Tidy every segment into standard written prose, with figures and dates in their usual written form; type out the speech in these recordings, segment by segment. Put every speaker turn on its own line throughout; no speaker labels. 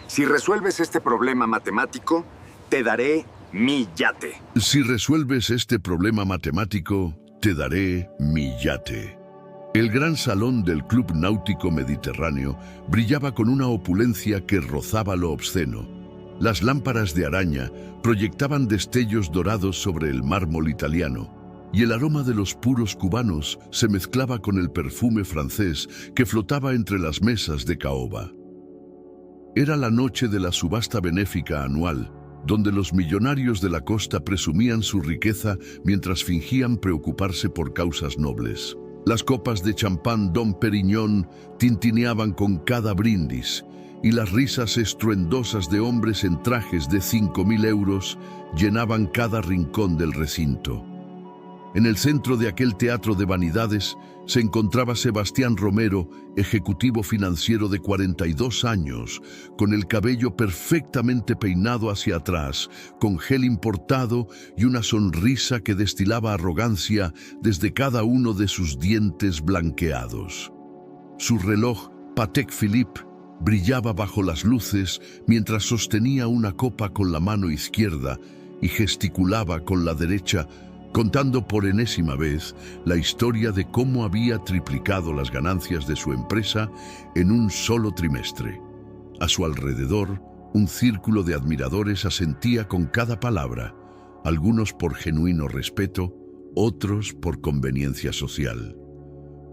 Si resuelves este problema matemático, te daré mi yate.
Si resuelves este problema matemático, te daré mi yate. El gran salón del Club Náutico Mediterráneo brillaba con una opulencia que rozaba lo obsceno. Las lámparas de araña proyectaban destellos dorados sobre el mármol italiano, y el aroma de los puros cubanos se mezclaba con el perfume francés que flotaba entre las mesas de caoba. Era la noche de la subasta benéfica anual, donde los millonarios de la costa presumían su riqueza mientras fingían preocuparse por causas nobles. Las copas de champán Dom Perignon tintineaban con cada brindis, y las risas estruendosas de hombres en trajes de 5.000 euros llenaban cada rincón del recinto. En el centro de aquel teatro de vanidades se encontraba Sebastián Romero, ejecutivo financiero de 42 años, con el cabello perfectamente peinado hacia atrás, con gel importado y una sonrisa que destilaba arrogancia desde cada uno de sus dientes blanqueados. Su reloj Patek Philippe brillaba bajo las luces mientras sostenía una copa con la mano izquierda y gesticulaba con la derecha, contando por enésima vez la historia de cómo había triplicado las ganancias de su empresa en un solo trimestre. A su alrededor, un círculo de admiradores asentía con cada palabra, algunos por genuino respeto, otros por conveniencia social.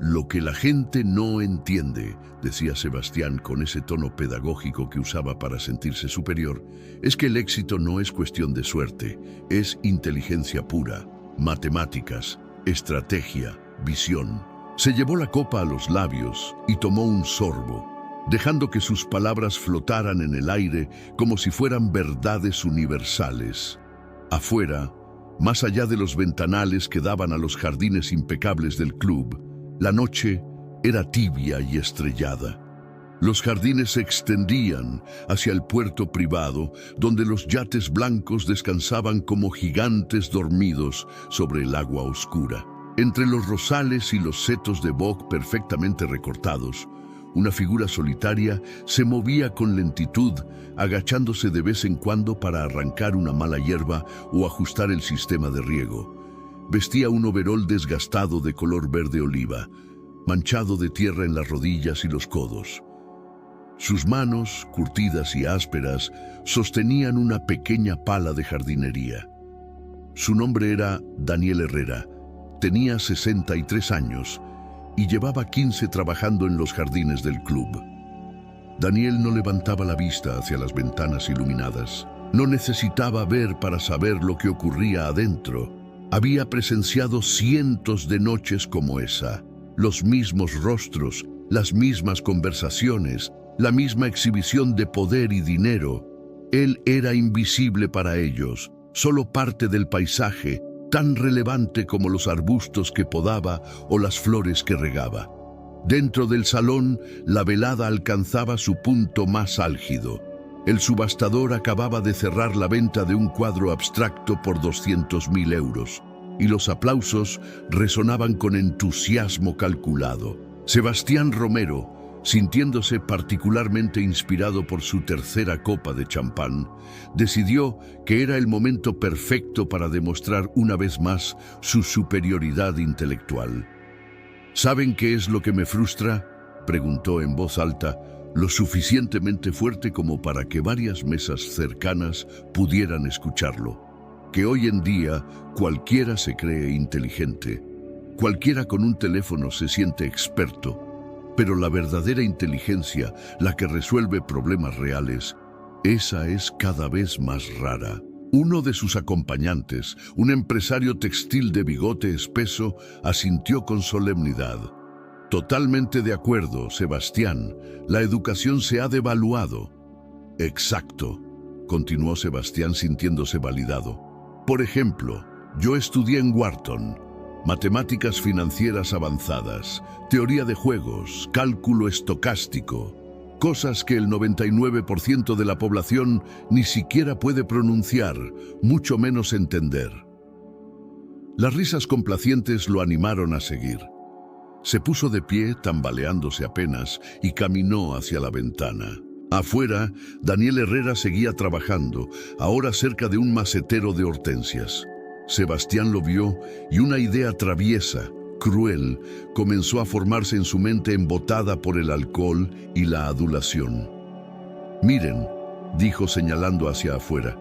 Lo que la gente no entiende, decía Sebastián con ese tono pedagógico que usaba para sentirse superior, es que el éxito no es cuestión de suerte, es inteligencia pura. Matemáticas, estrategia, visión. Se llevó la copa a los labios y tomó un sorbo, dejando que sus palabras flotaran en el aire como si fueran verdades universales. Afuera, más allá de los ventanales que daban a los jardines impecables del club, la noche era tibia y estrellada. Los jardines se extendían hacia el puerto privado, donde los yates blancos descansaban como gigantes dormidos sobre el agua oscura. Entre los rosales y los setos de boj perfectamente recortados, una figura solitaria se movía con lentitud, agachándose de vez en cuando para arrancar una mala hierba o ajustar el sistema de riego. Vestía un overol desgastado de color verde oliva, manchado de tierra en las rodillas y los codos. Sus manos, curtidas y ásperas, sostenían una pequeña pala de jardinería. Su nombre era Daniel Herrera, tenía 63 años y llevaba 15 trabajando en los jardines del club. Daniel no levantaba la vista hacia las ventanas iluminadas. No necesitaba ver para saber lo que ocurría adentro. Había presenciado cientos de noches como esa, los mismos rostros, las mismas conversaciones, la misma exhibición de poder y dinero. Él era invisible para ellos, solo parte del paisaje, tan relevante como los arbustos que podaba o las flores que regaba. Dentro del salón, la velada alcanzaba su punto más álgido. El subastador acababa de cerrar la venta de un cuadro abstracto por 200.000 euros, y los aplausos resonaban con entusiasmo calculado. Sebastián Romero, sintiéndose particularmente inspirado por su tercera copa de champán, decidió que era el momento perfecto para demostrar una vez más su superioridad intelectual. ¿Saben qué es lo que me frustra?, preguntó en voz alta, lo suficientemente fuerte como para que varias mesas cercanas pudieran escucharlo. Que hoy en día cualquiera se cree inteligente, cualquiera con un teléfono se siente experto, pero la verdadera inteligencia, la que resuelve problemas reales, esa es cada vez más rara. Uno de sus acompañantes, un empresario textil de bigote espeso, asintió con solemnidad. Totalmente de acuerdo, Sebastián, la educación se ha devaluado. Exacto, continuó Sebastián sintiéndose validado. Por ejemplo, yo estudié en Wharton, matemáticas financieras avanzadas, teoría de juegos, cálculo estocástico, cosas que el 99% de la población ni siquiera puede pronunciar, mucho menos entender. Las risas complacientes lo animaron a seguir. Se puso de pie, tambaleándose apenas, y caminó hacia la ventana. Afuera, Daniel Herrera seguía trabajando, ahora cerca de un macetero de hortensias. Sebastián lo vio y una idea traviesa, cruel, comenzó a formarse en su mente embotada por el alcohol y la adulación. «Miren», dijo señalando hacia afuera,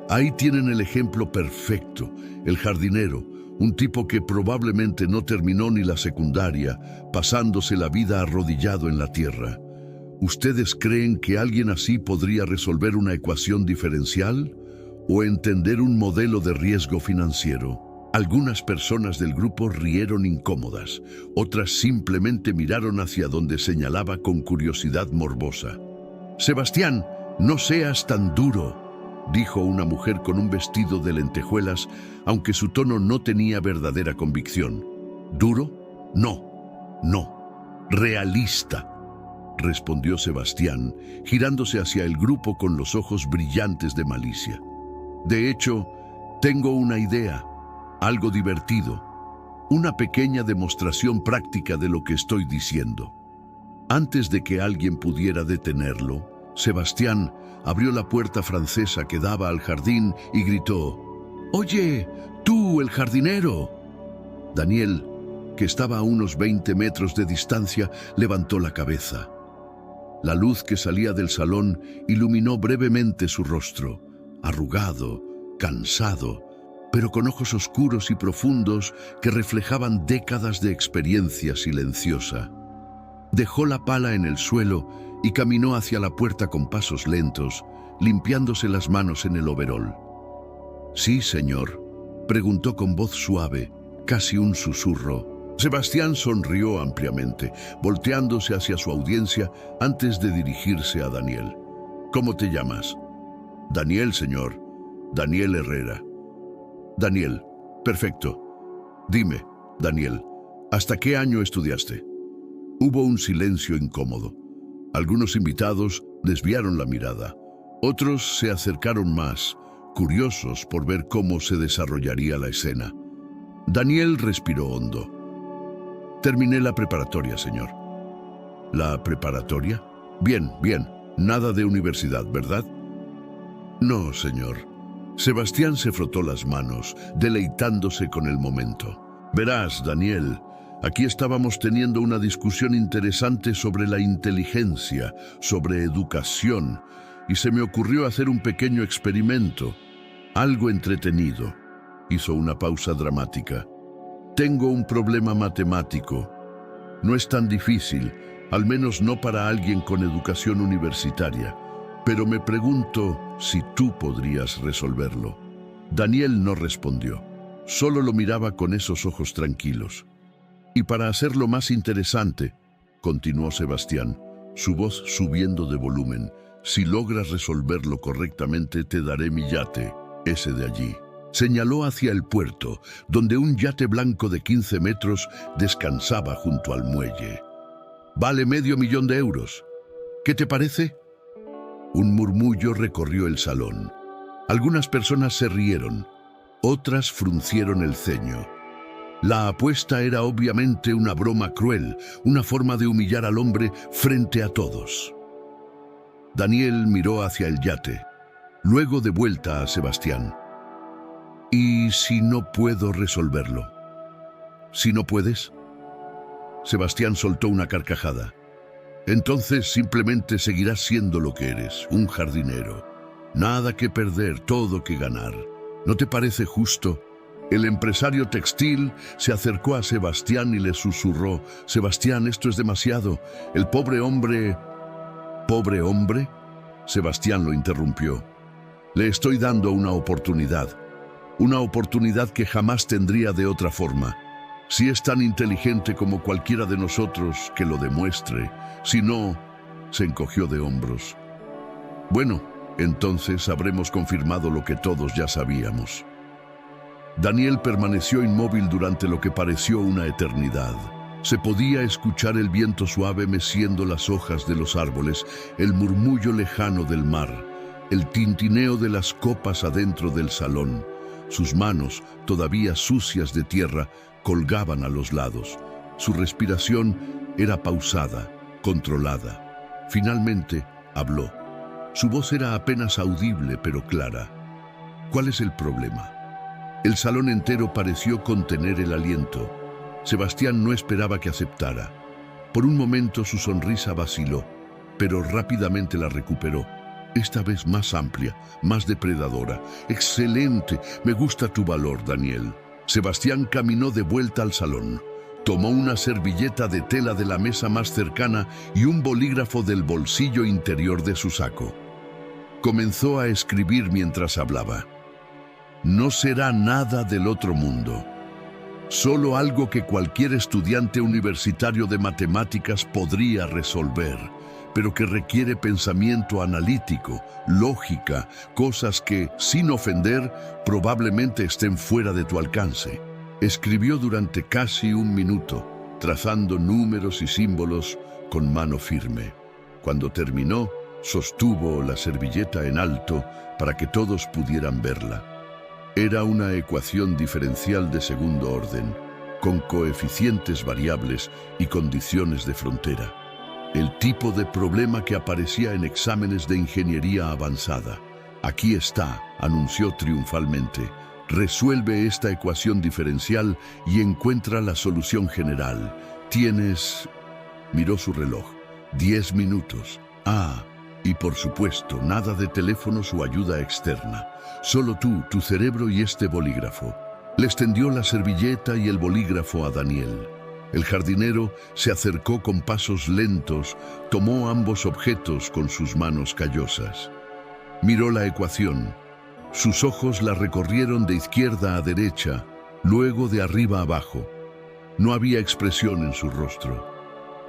«ahí tienen el ejemplo perfecto, el jardinero, un tipo que probablemente no terminó ni la secundaria, pasándose la vida arrodillado en la tierra. ¿Ustedes creen que alguien así podría resolver una ecuación diferencial o entender un modelo de riesgo financiero?» Algunas personas del grupo rieron incómodas, otras simplemente miraron hacia donde señalaba con curiosidad morbosa. «Sebastián, no seas tan duro», dijo una mujer con un vestido de lentejuelas, aunque su tono no tenía verdadera convicción. «¿Duro? No. Realista», respondió Sebastián, girándose hacia el grupo con los ojos brillantes de malicia. «De hecho, tengo una idea, algo divertido, una pequeña demostración práctica de lo que estoy diciendo». Antes de que alguien pudiera detenerlo, Sebastián abrió la puerta francesa que daba al jardín y gritó: «¡Oye, tú, el jardinero!». Daniel, que estaba a unos 20 metros de distancia, levantó la cabeza. La luz que salía del salón iluminó brevemente su rostro, arrugado, cansado, pero con ojos oscuros y profundos que reflejaban décadas de experiencia silenciosa. Dejó la pala en el suelo y caminó hacia la puerta con pasos lentos, limpiándose las manos en el overol. «¿Sí, señor?», preguntó con voz suave, casi un susurro. Sebastián sonrió ampliamente, volteándose hacia su audiencia antes de dirigirse a Daniel. «¿Cómo te llamas?». «Daniel, señor. Daniel Herrera». «Daniel, perfecto. Dime, Daniel, ¿hasta qué año estudiaste?». Hubo un silencio incómodo. Algunos invitados desviaron la mirada. Otros se acercaron más, curiosos por ver cómo se desarrollaría la escena. Daniel respiró hondo. «Terminé la preparatoria, señor». «¿La preparatoria? Bien. Nada de universidad, ¿verdad?». «No, señor». Sebastián se frotó las manos, deleitándose con el momento. «Verás, Daniel, aquí estábamos teniendo una discusión interesante sobre la inteligencia, sobre educación, y se me ocurrió hacer un pequeño experimento, algo entretenido». Hizo una pausa dramática. «Tengo un problema matemático. No es tan difícil, al menos no para alguien con educación universitaria, pero me pregunto si tú podrías resolverlo». Daniel no respondió, solo lo miraba con esos ojos tranquilos. «Y para hacerlo más interesante», continuó Sebastián, su voz subiendo de volumen, «si logras resolverlo correctamente te daré mi yate, ese de allí». Señaló hacia el puerto, donde un yate blanco de 15 metros descansaba junto al muelle. «Vale $500,000. ¿Qué te parece?». Un murmullo recorrió el salón. Algunas personas se rieron, otras fruncieron el ceño. La apuesta era obviamente una broma cruel, una forma de humillar al hombre frente a todos. Daniel miró hacia el yate, luego de vuelta a Sebastián. «¿Y si no puedo resolverlo?». «¿Si no puedes?». Sebastián soltó una carcajada. «Entonces simplemente seguirás siendo lo que eres, un jardinero. Nada que perder, todo que ganar. ¿No te parece justo?». El empresario textil se acercó a Sebastián y le susurró: «Sebastián, esto es demasiado. El pobre hombre...». «¿Pobre hombre?». Sebastián lo interrumpió. «Le estoy dando una oportunidad que jamás tendría de otra forma. Si es tan inteligente como cualquiera de nosotros, que lo demuestre. Si no...». Se encogió de hombros. «Bueno, entonces habremos confirmado lo que todos ya sabíamos». Daniel permaneció inmóvil durante lo que pareció una eternidad. Se podía escuchar el viento suave meciendo las hojas de los árboles, el murmullo lejano del mar, el tintineo de las copas adentro del salón. Sus manos, todavía sucias de tierra, colgaban a los lados. Su respiración era pausada, controlada. Finalmente, Habló. Su voz era apenas audible, pero clara. ¿Cuál es el problema? El salón entero pareció contener el aliento. Sebastián no esperaba que aceptara. Por un momento su sonrisa vaciló, pero rápidamente la recuperó. Esta vez más amplia, más depredadora. ¡Excelente! Me gusta tu valor, Daniel. Sebastián caminó de vuelta al salón. Tomó una servilleta de tela de la mesa más cercana y un bolígrafo del bolsillo interior de su saco. Comenzó a escribir mientras hablaba. No será nada del otro mundo. Solo algo que cualquier estudiante universitario de matemáticas podría resolver, pero que requiere pensamiento analítico, lógica, cosas que, sin ofender, probablemente estén fuera de tu alcance. Escribió durante casi un minuto, trazando números y símbolos con mano firme. Cuando terminó, sostuvo la servilleta en alto para que todos pudieran verla. Era una ecuación diferencial de segundo orden, con coeficientes variables y condiciones de frontera. El tipo de problema que aparecía en exámenes de ingeniería avanzada. Aquí está, anunció triunfalmente. Resuelve esta ecuación diferencial y encuentra la solución general. Tienes... Miró su reloj. 10 minutos. Y por supuesto, nada de teléfonos o ayuda externa. Solo tú, tu cerebro y este bolígrafo. Le extendió la servilleta y el bolígrafo a Daniel. El jardinero se acercó con pasos lentos, tomó ambos objetos con sus manos callosas. Miró la ecuación. Sus ojos la recorrieron de izquierda a derecha, luego de arriba a abajo. No había expresión en su rostro.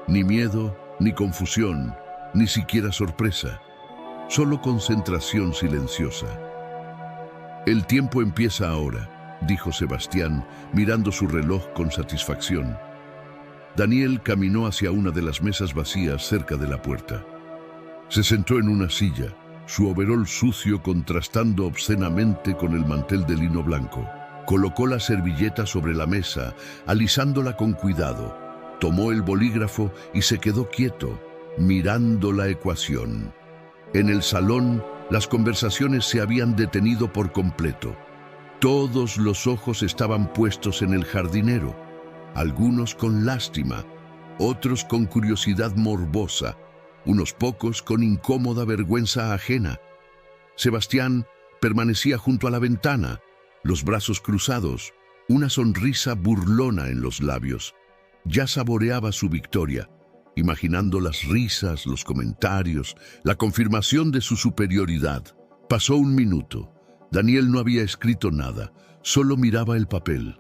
Ni miedo, ni confusión, ni siquiera sorpresa. Solo concentración silenciosa. El tiempo empieza ahora, dijo Sebastián, mirando su reloj con satisfacción. Daniel caminó hacia una de las mesas vacías cerca de la puerta. Se sentó en una silla, su overol sucio contrastando obscenamente con el mantel de lino blanco. Colocó la servilleta sobre la mesa, alisándola con cuidado. Tomó el bolígrafo y se quedó quieto, mirando la ecuación. En el salón, las conversaciones se habían detenido por completo. Todos los ojos estaban puestos en el jardinero, algunos con lástima, otros con curiosidad morbosa, unos pocos con incómoda vergüenza ajena. Sebastián permanecía junto a la ventana, los brazos cruzados, una sonrisa burlona en los labios. Ya saboreaba su victoria, imaginando las risas, los comentarios, la confirmación de su superioridad. Pasó un minuto. Daniel no había escrito nada, solo miraba el papel.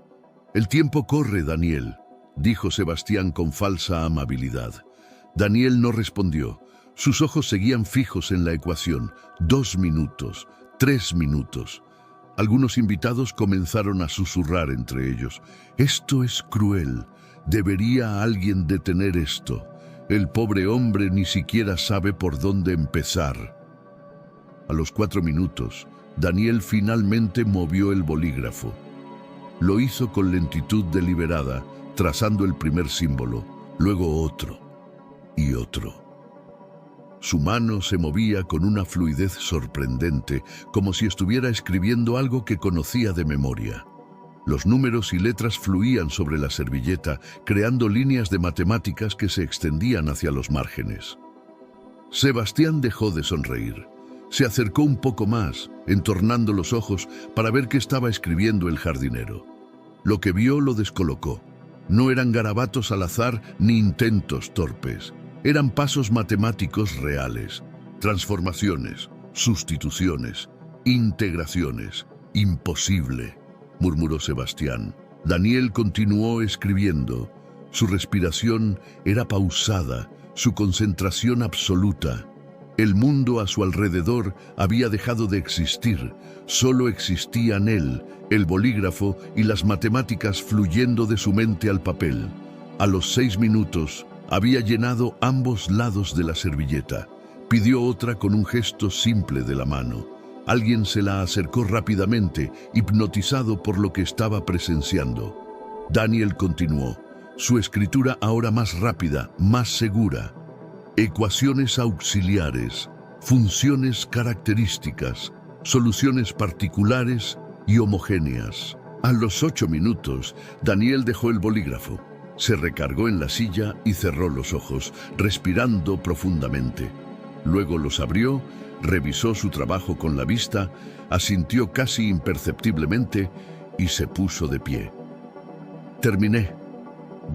«El tiempo corre, Daniel», dijo Sebastián con falsa amabilidad. Daniel no respondió. Sus ojos seguían fijos en la ecuación. 2 minutos, 3 minutos. Algunos invitados comenzaron a susurrar entre ellos. «Esto es cruel. ¿Debería alguien detener esto? El pobre hombre ni siquiera sabe por dónde empezar». A los 4 minutos, Daniel finalmente movió el bolígrafo. Lo hizo con lentitud deliberada, trazando el primer símbolo, luego otro y otro. Su mano se movía con una fluidez sorprendente, como si estuviera escribiendo algo que conocía de memoria. Los números y letras fluían sobre la servilleta, creando líneas de matemáticas que se extendían hacia los márgenes. Sebastián dejó de sonreír. Se acercó un poco más, entornando los ojos para ver qué estaba escribiendo el jardinero. Lo que vio lo descolocó. No eran garabatos al azar ni intentos torpes. Eran pasos matemáticos reales, transformaciones, sustituciones, integraciones. «Imposible», murmuró Sebastián. Daniel continuó escribiendo. Su respiración era pausada, su concentración absoluta. El mundo a su alrededor había dejado de existir. Solo existían él, el bolígrafo y las matemáticas fluyendo de su mente al papel. A los 6 minutos, había llenado ambos lados de la servilleta. Pidió otra con un gesto simple de la mano. Alguien se la acercó rápidamente, hipnotizado por lo que estaba presenciando. Daniel continuó, su escritura ahora más rápida, más segura. Ecuaciones auxiliares, funciones características, soluciones particulares y homogéneas. A los 8 minutos, Daniel dejó el bolígrafo, se recargó en la silla y cerró los ojos, respirando profundamente. Luego los abrió, revisó su trabajo con la vista, asintió casi imperceptiblemente y se puso de pie. «Terminé»,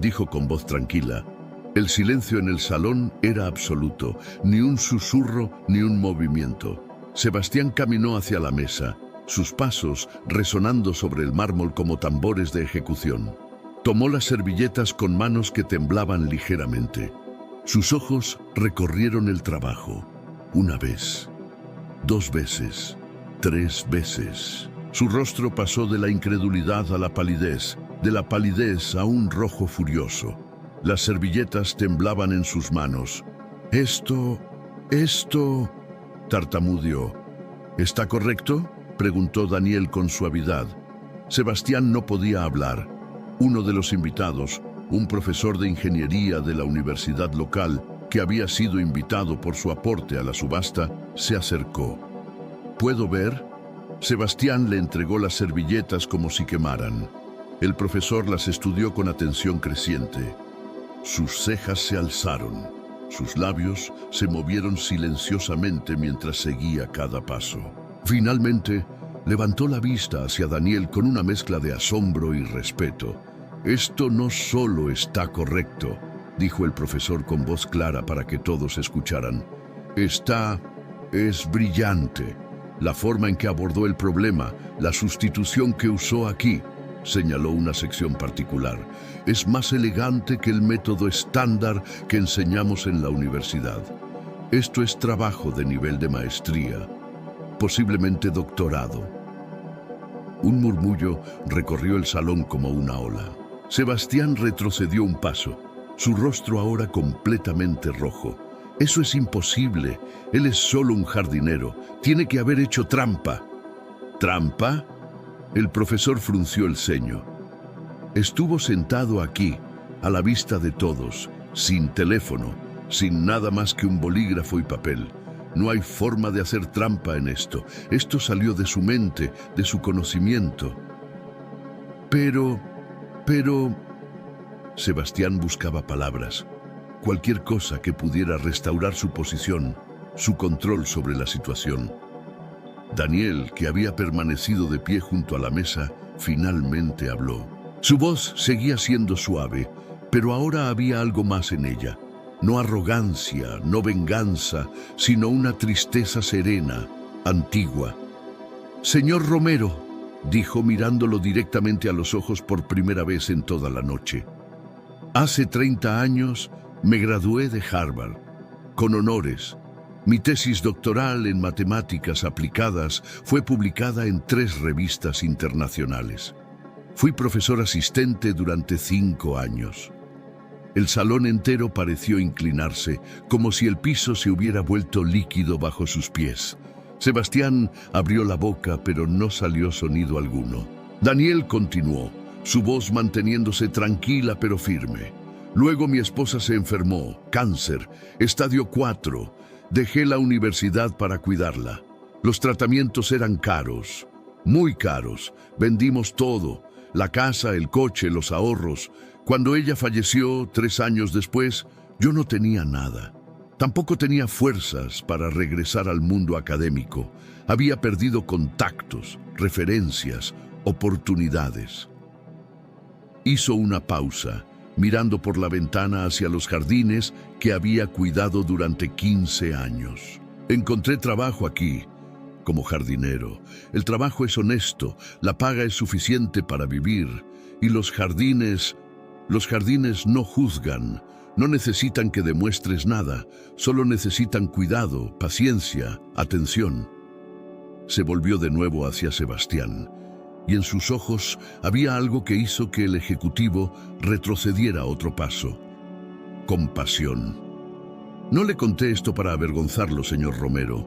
dijo con voz tranquila. El silencio en el salón era absoluto, ni un susurro ni un movimiento. Sebastián caminó hacia la mesa, sus pasos resonando sobre el mármol como tambores de ejecución. Tomó las servilletas con manos que temblaban ligeramente. Sus ojos recorrieron el trabajo. 1 vez, 2 veces, 3 veces. Su rostro pasó de la incredulidad a la palidez, de la palidez a un rojo furioso. Las servilletas temblaban en sus manos. Esto, tartamudeó. «¿Está correcto?», preguntó Daniel con suavidad. Sebastián no podía hablar. Uno de los invitados, un profesor de ingeniería de la universidad local, que había sido invitado por su aporte a la subasta, se acercó. «¿Puedo ver?». Sebastián le entregó las servilletas como si quemaran. El profesor las estudió con atención creciente. Sus cejas se alzaron, sus labios se movieron silenciosamente mientras seguía cada paso. Finalmente, levantó la vista hacia Daniel con una mezcla de asombro y respeto. «Esto no solo está correcto», dijo el profesor con voz clara para que todos escucharan. Es brillante. La forma en que abordó el problema, la sustitución que usó aquí», señaló una sección particular, «es más elegante que el método estándar que enseñamos en la universidad. Esto es trabajo de nivel de maestría, posiblemente doctorado». Un murmullo recorrió el salón como una ola. Sebastián retrocedió un paso, su rostro ahora completamente rojo. «Eso es imposible. Él es solo un jardinero. Tiene que haber hecho trampa». «¿Trampa?». El profesor frunció el ceño. «Estuvo sentado aquí, a la vista de todos, sin teléfono, sin nada más que un bolígrafo y papel. No hay forma de hacer trampa en esto. Esto salió de su mente, de su conocimiento». Pero... Sebastián buscaba palabras, cualquier cosa que pudiera restaurar su posición, su control sobre la situación. Daniel, que había permanecido de pie junto a la mesa, finalmente habló. Su voz seguía siendo suave, pero ahora había algo más en ella. No arrogancia, no venganza, sino una tristeza serena, antigua. «Señor Romero», dijo mirándolo directamente a los ojos por primera vez en toda la noche. «Hace 30 años me gradué de Harvard, con honores. Mi tesis doctoral en matemáticas aplicadas fue publicada en 3 revistas internacionales. Fui profesor asistente durante 5 años. El salón entero pareció inclinarse, como si el piso se hubiera vuelto líquido bajo sus pies. Sebastián abrió la boca, pero no salió sonido alguno. Daniel continuó, su voz manteniéndose tranquila pero firme. «Luego mi esposa se enfermó, cáncer, estadio 4. Dejé la universidad para cuidarla. Los tratamientos eran caros, muy caros. Vendimos todo, la casa, el coche, los ahorros. Cuando ella falleció 3 años después, yo no tenía nada. Tampoco tenía fuerzas para regresar al mundo académico. Había perdido contactos, referencias, oportunidades». Hizo una pausa, mirando por la ventana hacia los jardines que había cuidado durante 15 años. «Encontré trabajo aquí, como jardinero. El trabajo es honesto, la paga es suficiente para vivir, y los jardines no juzgan, no necesitan que demuestres nada, solo necesitan cuidado, paciencia, atención». Se volvió de nuevo hacia Sebastián, y en sus ojos había algo que hizo que el ejecutivo retrocediera otro paso. Compasión. «No le conté esto para avergonzarlo, señor Romero.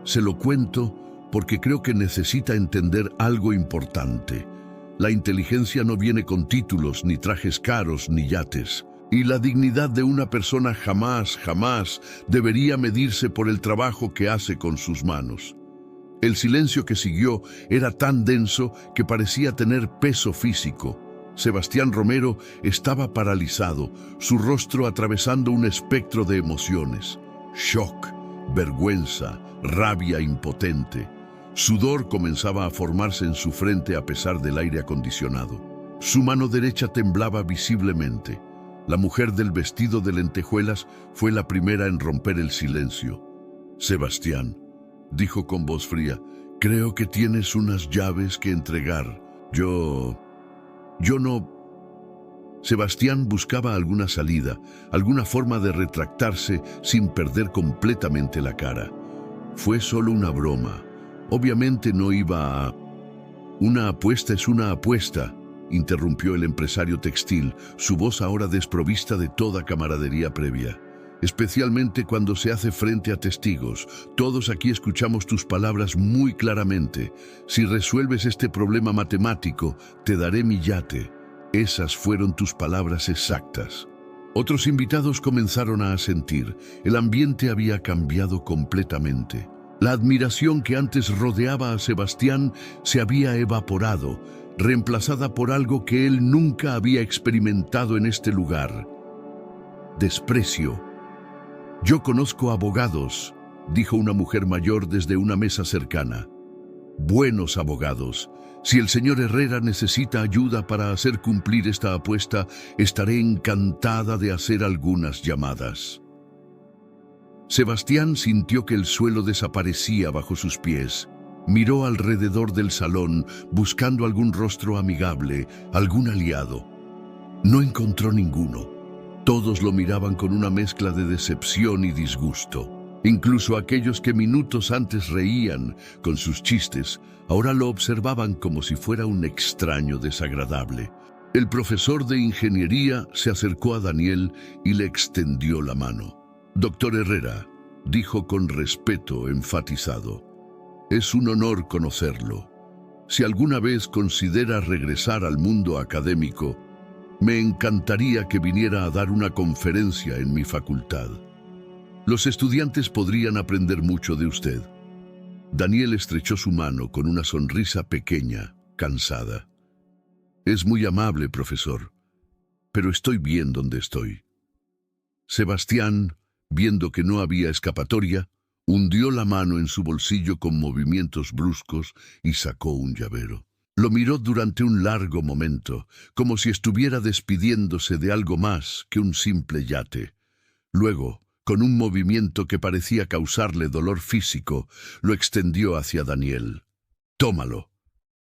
Se lo cuento porque creo que necesita entender algo importante. La inteligencia no viene con títulos, ni trajes caros, ni yates. Y la dignidad de una persona jamás debería medirse por el trabajo que hace con sus manos. El silencio que siguió era tan denso que parecía tener peso físico. Sebastián Romero estaba paralizado, su rostro atravesando un espectro de emociones. Shock, vergüenza, rabia impotente. Sudor comenzaba a formarse en su frente a pesar del aire acondicionado. Su mano derecha temblaba visiblemente. La mujer del vestido de lentejuelas fue la primera en romper el silencio. «Sebastián», dijo con voz fría, «creo que tienes unas llaves que entregar. Yo no...» Sebastián buscaba alguna salida, alguna forma de retractarse sin perder completamente la cara. Fue solo una broma. Obviamente no iba a... «Una apuesta es una apuesta», interrumpió el empresario textil, su voz ahora desprovista de toda camaradería previa. «Especialmente cuando se hace frente a testigos. Todos aquí escuchamos tus palabras muy claramente. Si resuelves este problema matemático, te daré mi yate». Esas fueron tus palabras exactas. Otros invitados comenzaron a asentir. El ambiente había cambiado completamente. La admiración que antes rodeaba a Sebastián se había evaporado, reemplazada por algo que él nunca había experimentado en este lugar: desprecio. «Yo conozco abogados», dijo una mujer mayor desde una mesa cercana. «Buenos abogados. Si el señor Herrera necesita ayuda para hacer cumplir esta apuesta, estaré encantada de hacer algunas llamadas». Sebastián sintió que el suelo desaparecía bajo sus pies. Miró alrededor del salón, buscando algún rostro amigable, algún aliado. No encontró ninguno. Todos lo miraban con una mezcla de decepción y disgusto. Incluso aquellos que minutos antes reían con sus chistes, ahora lo observaban como si fuera un extraño desagradable. El profesor de ingeniería se acercó a Daniel y le extendió la mano. «Doctor Herrera», dijo con respeto enfatizado, «es un honor conocerlo. Si alguna vez considera regresar al mundo académico, me encantaría que viniera a dar una conferencia en mi facultad. Los estudiantes podrían aprender mucho de usted». Daniel estrechó su mano con una sonrisa pequeña, cansada. «Es muy amable, profesor, pero estoy bien donde estoy». Sebastián, viendo que no había escapatoria, hundió la mano en su bolsillo con movimientos bruscos y sacó un llavero. Lo miró durante un largo momento, como si estuviera despidiéndose de algo más que un simple yate. Luego, con un movimiento que parecía causarle dolor físico, lo extendió hacia Daniel. «Tómalo»,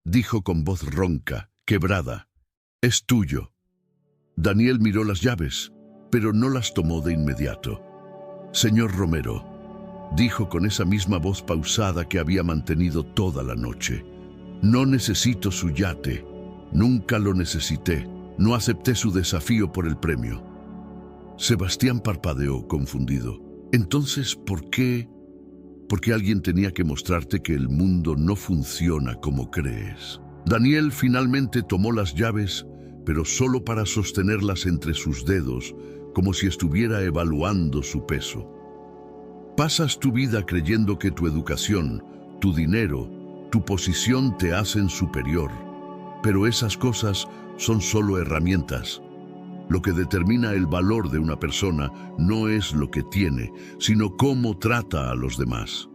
dijo con voz ronca, quebrada. «Es tuyo». Daniel miró las llaves, pero no las tomó de inmediato. «Señor Romero», dijo con esa misma voz pausada que había mantenido toda la noche, «no necesito su yate. Nunca lo necesité. No acepté su desafío por el premio». Sebastián parpadeó, confundido. «Entonces, ¿por qué? Porque alguien tenía que mostrarte que el mundo no funciona como crees». Daniel finalmente tomó las llaves, pero solo para sostenerlas entre sus dedos, como si estuviera evaluando su peso. «Pasas tu vida creyendo que tu educación, tu dinero, tu posición te hacen superior, pero esas cosas son solo herramientas. Lo que determina el valor de una persona no es lo que tiene, sino cómo trata a los demás».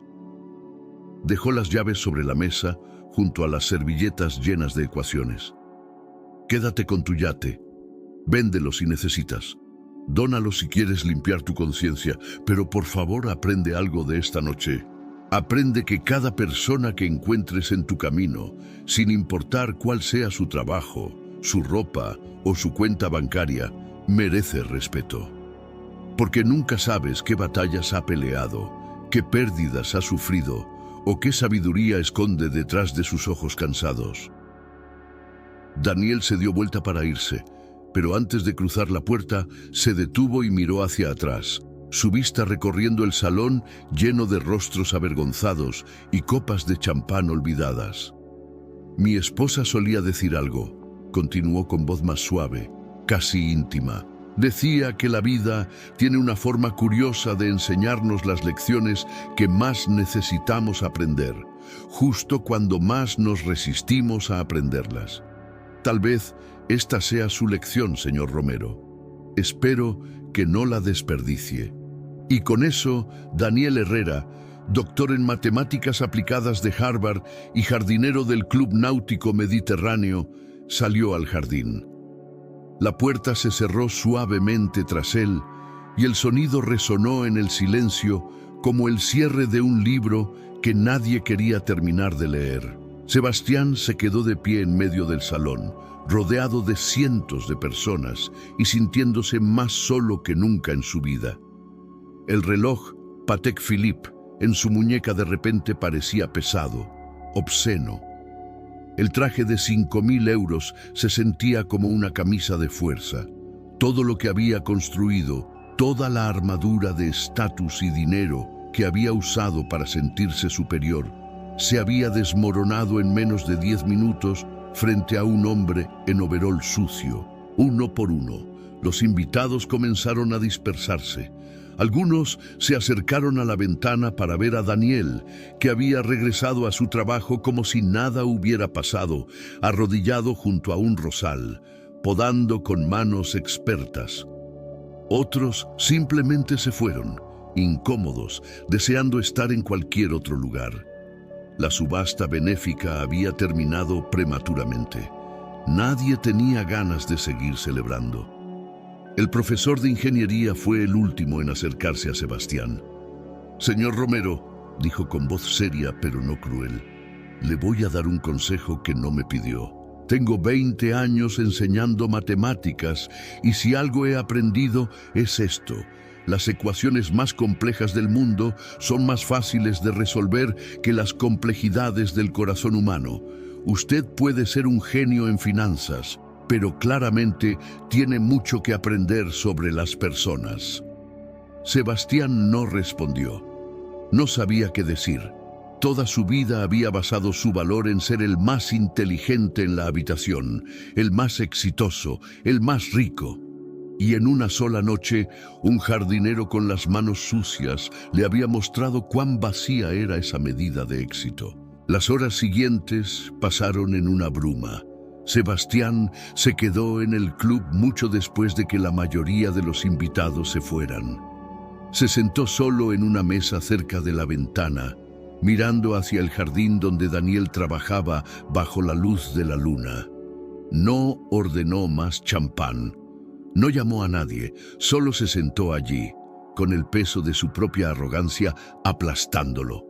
Dejó las llaves sobre la mesa, junto a las servilletas llenas de ecuaciones. «Quédate con tu yate. Véndelo si necesitas. Dónalo si quieres limpiar tu conciencia, pero por favor aprende algo de esta noche. Aprende que cada persona que encuentres en tu camino, sin importar cuál sea su trabajo, su ropa o su cuenta bancaria, merece respeto. Porque nunca sabes qué batallas ha peleado, qué pérdidas ha sufrido o qué sabiduría esconde detrás de sus ojos cansados». Daniel se dio vuelta para irse, pero antes de cruzar la puerta, se detuvo y miró hacia atrás, su vista recorriendo el salón lleno de rostros avergonzados y copas de champán olvidadas. «Mi esposa solía decir algo», continuó con voz más suave, casi íntima. Decía que la vida tiene una forma curiosa de enseñarnos las lecciones que más necesitamos aprender, justo cuando más nos resistimos a aprenderlas. Tal vez esta sea su lección, señor Romero. Espero que no la desperdicie. Y con eso, Daniel Herrera, doctor en matemáticas aplicadas de Harvard y jardinero del Club Náutico Mediterráneo, salió al jardín. La puerta se cerró suavemente tras él y el sonido resonó en el silencio como el cierre de un libro que nadie quería terminar de leer. Sebastián se quedó de pie en medio del salón, rodeado de cientos de personas y sintiéndose más solo que nunca en su vida. El reloj Patek Philippe en su muñeca de repente parecía pesado, obsceno. El traje de 5.000 euros se sentía como una camisa de fuerza. Todo lo que había construido, toda la armadura de estatus y dinero que había usado para sentirse superior, se había desmoronado en menos de 10 minutos frente a un hombre en overol sucio. Uno por uno, los invitados comenzaron a dispersarse. Algunos se acercaron a la ventana para ver a Daniel, que había regresado a su trabajo como si nada hubiera pasado, arrodillado junto a un rosal, podando con manos expertas. Otros simplemente se fueron, incómodos, deseando estar en cualquier otro lugar. La subasta benéfica había terminado prematuramente. Nadie tenía ganas de seguir celebrando. El profesor de ingeniería fue el último en acercarse a Sebastián. «Señor Romero», dijo con voz seria pero no cruel, «le voy a dar un consejo que no me pidió. Tengo 20 años enseñando matemáticas y si algo he aprendido es esto. Las ecuaciones más complejas del mundo son más fáciles de resolver que las complejidades del corazón humano. Usted puede ser un genio en finanzas, pero claramente tiene mucho que aprender sobre las personas». Sebastián no respondió. No sabía qué decir. Toda su vida había basado su valor en ser el más inteligente en la habitación, el más exitoso, el más rico. Y en una sola noche, un jardinero con las manos sucias le había mostrado cuán vacía era esa medida de éxito. Las horas siguientes pasaron en una bruma. Sebastián se quedó en el club mucho después de que la mayoría de los invitados se fueran. Se sentó solo en una mesa cerca de la ventana, mirando hacia el jardín donde Daniel trabajaba bajo la luz de la luna. No ordenó más champán. No llamó a nadie, solo se sentó allí, con el peso de su propia arrogancia aplastándolo.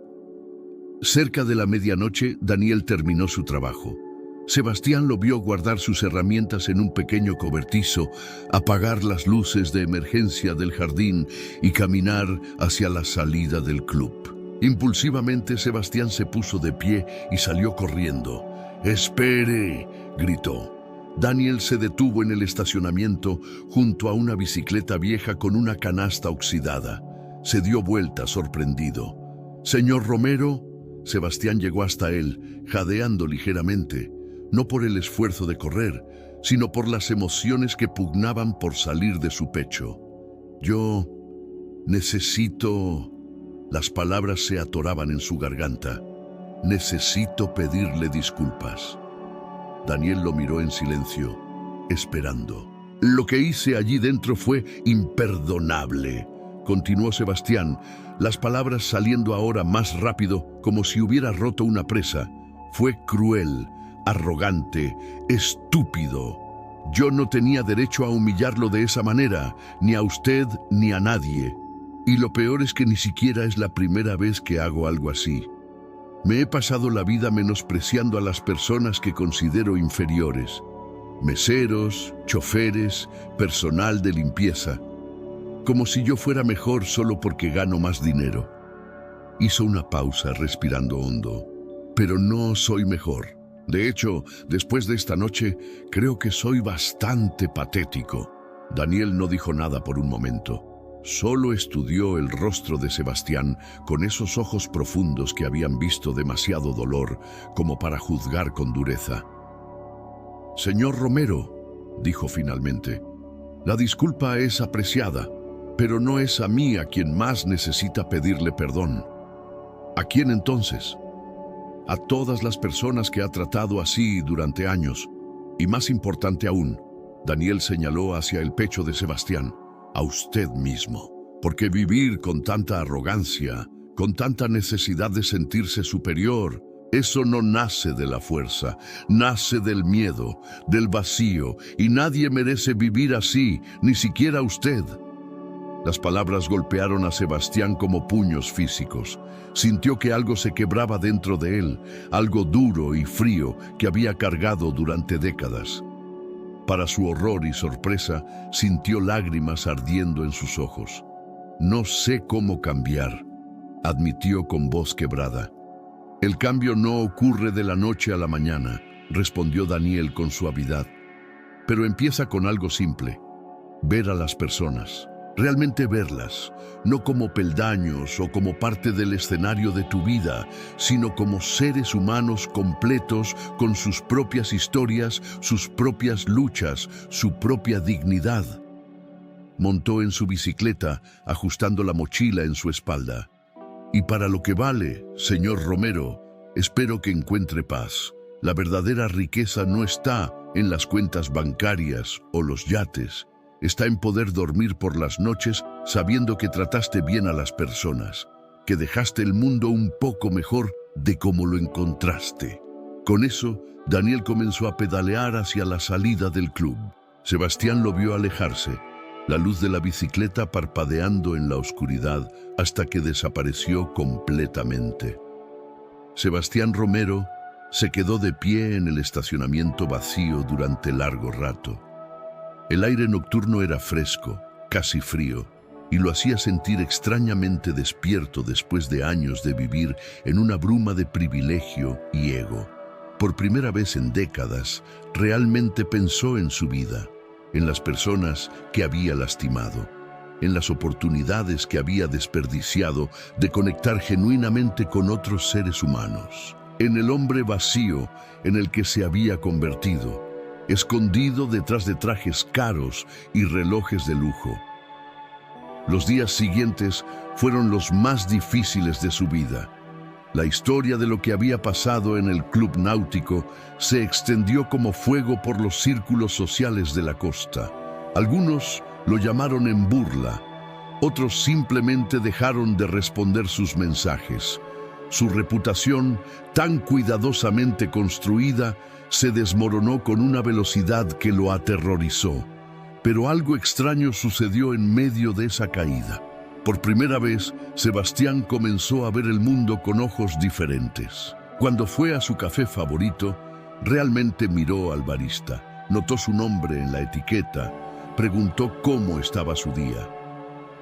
Cerca de la medianoche, Daniel terminó su trabajo. Sebastián lo vio guardar sus herramientas en un pequeño cobertizo, apagar las luces de emergencia del jardín y caminar hacia la salida del club. Impulsivamente, Sebastián se puso de pie y salió corriendo. «¡Espere!», gritó. Daniel se detuvo en el estacionamiento junto a una bicicleta vieja con una canasta oxidada. Se dio vuelta sorprendido. «¿Señor Romero?». Sebastián llegó hasta él, jadeando ligeramente, no por el esfuerzo de correr, sino por las emociones que pugnaban por salir de su pecho. «Yo necesito...». Las palabras se atoraban en su garganta. «Necesito pedirle disculpas». Daniel lo miró en silencio, esperando. «Lo que hice allí dentro fue imperdonable», continuó Sebastián, las palabras saliendo ahora más rápido, como si hubiera roto una presa. «Fue cruel, arrogante, estúpido. Yo no tenía derecho a humillarlo de esa manera, ni a usted ni a nadie. Y lo peor es que ni siquiera es la primera vez que hago algo así. Me he pasado la vida menospreciando a las personas que considero inferiores. Meseros, choferes, personal de limpieza. Como si yo fuera mejor solo porque gano más dinero». Hizo una pausa respirando hondo. «Pero no soy mejor. De hecho, después de esta noche, creo que soy bastante patético». Daniel no dijo nada por un momento. Solo estudió el rostro de Sebastián con esos ojos profundos que habían visto demasiado dolor como para juzgar con dureza. «Señor Romero», dijo finalmente, La disculpa es apreciada, pero no es a mí a quien más necesita pedirle perdón. ¿A quién entonces? A todas las personas que ha tratado así durante años. Y más importante aún, Daniel señaló hacia el pecho de Sebastián, a usted mismo. Porque vivir con tanta arrogancia, con tanta necesidad de sentirse superior, eso no nace de la fuerza, nace del miedo, del vacío, y nadie merece vivir así, ni siquiera usted. Las palabras golpearon a Sebastián como puños físicos. Sintió que algo se quebraba dentro de él, algo duro y frío que había cargado durante décadas. Para su horror y sorpresa, sintió lágrimas ardiendo en sus ojos. No sé cómo cambiar, admitió con voz quebrada. El cambio no ocurre de la noche a la mañana, respondió Daniel con suavidad. Pero empieza con algo simple, ver a las personas, realmente verlas, no como peldaños o como parte del escenario de tu vida, sino como seres humanos completos con sus propias historias, sus propias luchas, su propia dignidad. Montó en su bicicleta, ajustando la mochila en su espalda. Y para lo que vale, señor Romero, espero que encuentre paz. La verdadera riqueza no está en las cuentas bancarias o los yates. Está en poder dormir por las noches sabiendo que trataste bien a las personas, que dejaste el mundo un poco mejor de como lo encontraste. Con eso, Daniel comenzó a pedalear hacia la salida del club. Sebastián lo vio alejarse, la luz de la bicicleta parpadeando en la oscuridad hasta que desapareció completamente. Sebastián Romero se quedó de pie en el estacionamiento vacío durante largo rato. El aire nocturno era fresco, casi frío, y lo hacía sentir extrañamente despierto después de años de vivir en una bruma de privilegio y ego. Por primera vez en décadas, realmente pensó en su vida, en las personas que había lastimado, en las oportunidades que había desperdiciado de conectar genuinamente con otros seres humanos, en el hombre vacío en el que se había convertido, escondido detrás de trajes caros y relojes de lujo. Los días siguientes fueron los más difíciles de su vida. La historia de lo que había pasado en el club náutico se extendió como fuego por los círculos sociales de la costa. Algunos lo llamaron en burla, otros simplemente dejaron de responder sus mensajes. Su reputación, tan cuidadosamente construida, se desmoronó con una velocidad que lo aterrorizó. Pero algo extraño sucedió en medio de esa caída. Por primera vez, Sebastián comenzó a ver el mundo con ojos diferentes. Cuando fue a su café favorito, realmente miró al barista, notó su nombre en la etiqueta, preguntó cómo estaba su día.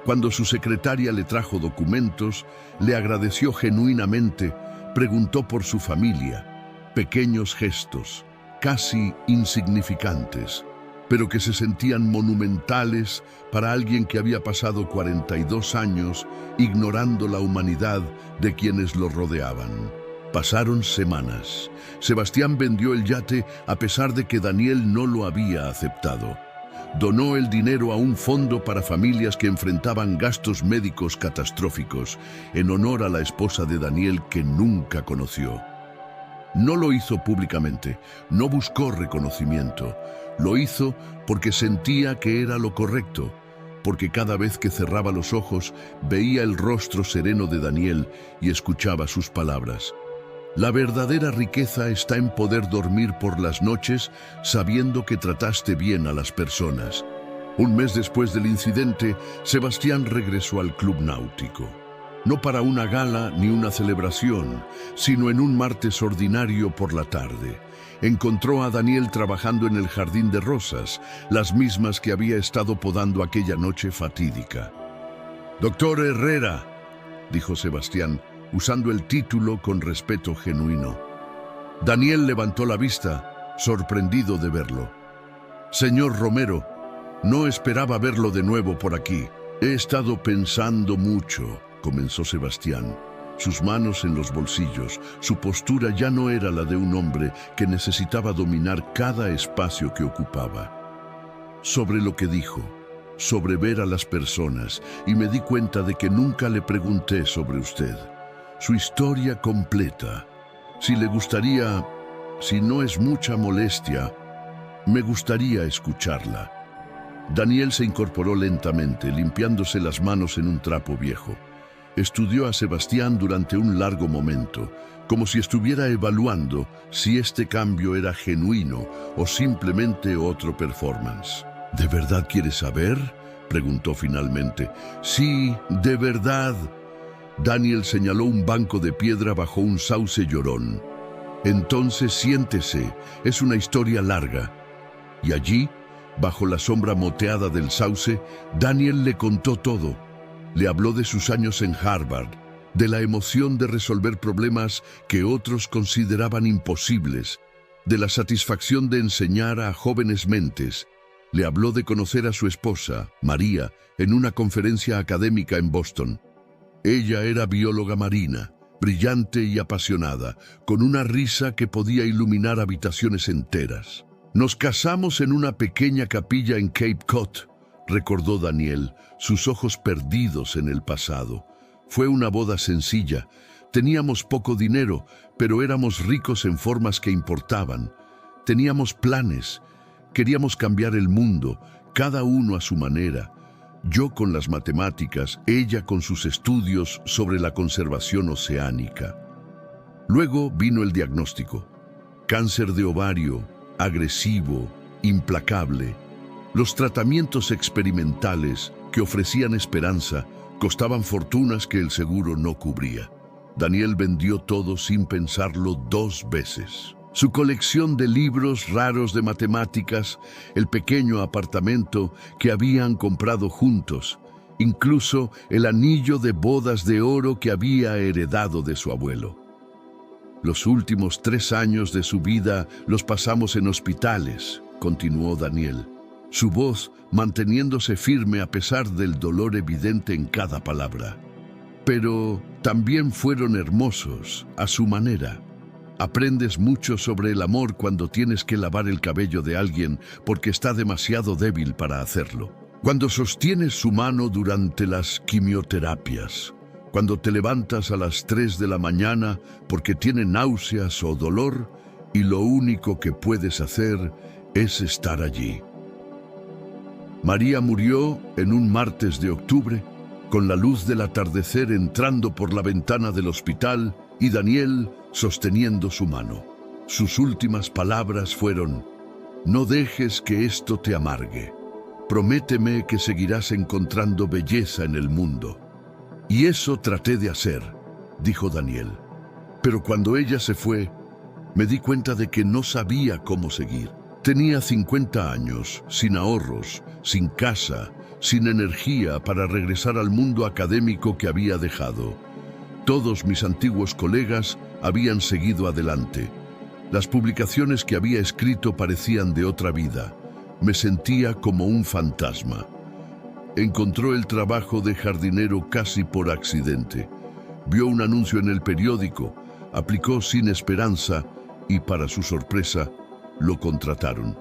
Cuando su secretaria le trajo documentos, le agradeció genuinamente, preguntó por su familia. Pequeños gestos, casi insignificantes, pero que se sentían monumentales para alguien que había pasado 42 años ignorando la humanidad de quienes lo rodeaban. Pasaron semanas. Sebastián vendió el yate a pesar de que Daniel no lo había aceptado. Donó el dinero a un fondo para familias que enfrentaban gastos médicos catastróficos en honor a la esposa de Daniel que nunca conoció. No lo hizo públicamente, no buscó reconocimiento. Lo hizo porque sentía que era lo correcto, porque cada vez que cerraba los ojos veía el rostro sereno de Daniel y escuchaba sus palabras. La verdadera riqueza está en poder dormir por las noches sabiendo que trataste bien a las personas. Un mes después del incidente, Sebastián regresó al club náutico. No para una gala ni una celebración, sino en un martes ordinario por la tarde. Encontró a Daniel trabajando en el jardín de rosas, las mismas que había estado podando aquella noche fatídica. «Doctor Herrera», dijo Sebastián, usando el título con respeto genuino. Daniel levantó la vista, sorprendido de verlo. «Señor Romero, no esperaba verlo de nuevo por aquí. He estado pensando mucho», comenzó Sebastián, sus manos en los bolsillos. Su postura ya no era la de un hombre que necesitaba dominar cada espacio que ocupaba. sobre lo que dijo, sobre ver a las personas, y me di cuenta de que nunca le pregunté sobre usted, su historia completa. Si le gustaría, si no es mucha molestia, me gustaría escucharla. Daniel se incorporó lentamente, limpiándose las manos en un trapo viejo. Estudió a Sebastián durante un largo momento, como si estuviera evaluando si este cambio era genuino o simplemente otro performance. ¿De verdad quieres saber?, preguntó finalmente. Sí, de verdad. Daniel señaló un banco de piedra bajo un sauce llorón. Entonces siéntese, es una historia larga. Y allí, bajo la sombra moteada del sauce, Daniel le contó todo. Le habló de sus años en Harvard, de la emoción de resolver problemas que otros consideraban imposibles, de la satisfacción de enseñar a jóvenes mentes. Le habló de conocer a su esposa, María, en una conferencia académica en Boston. Ella era bióloga marina, brillante y apasionada, con una risa que podía iluminar habitaciones enteras. Nos casamos en una pequeña capilla en Cape Cod, recordó Daniel, sus ojos perdidos en el pasado. Fue una boda sencilla. Teníamos poco dinero, pero éramos ricos en formas que importaban. Teníamos planes. Queríamos cambiar el mundo, cada uno a su manera. Yo con las matemáticas, ella con sus estudios sobre la conservación oceánica. Luego vino el diagnóstico. Cáncer de ovario, agresivo, implacable. Los tratamientos experimentales que ofrecían esperanza costaban fortunas que el seguro no cubría. Daniel vendió todo sin pensarlo 2 veces. Su colección de libros raros de matemáticas, el pequeño apartamento que habían comprado juntos, incluso el anillo de bodas de oro que había heredado de su abuelo. Los últimos 3 años de su vida los pasamos en hospitales, continuó Daniel, su voz manteniéndose firme a pesar del dolor evidente en cada palabra. Pero también fueron hermosos, a su manera. Aprendes mucho sobre el amor cuando tienes que lavar el cabello de alguien porque está demasiado débil para hacerlo. Cuando sostienes su mano durante las quimioterapias. Cuando te levantas a las 3 de la mañana porque tiene náuseas o dolor y lo único que puedes hacer es estar allí. María murió en un martes de octubre, con la luz del atardecer entrando por la ventana del hospital y Daniel sosteniendo su mano. Sus últimas palabras fueron: no dejes que esto te amargue. Prométeme que seguirás encontrando belleza en el mundo. Y eso traté de hacer, dijo Daniel. Pero cuando ella se fue, me di cuenta de que no sabía cómo seguir. Tenía 50 años, sin ahorros, sin casa, sin energía para regresar al mundo académico que había dejado. Todos mis antiguos colegas habían seguido adelante. Las publicaciones que había escrito parecían de otra vida. Me sentía como un fantasma. Encontró el trabajo de jardinero casi por accidente. Vio un anuncio en el periódico, aplicó sin esperanza y, para su sorpresa, lo contrataron.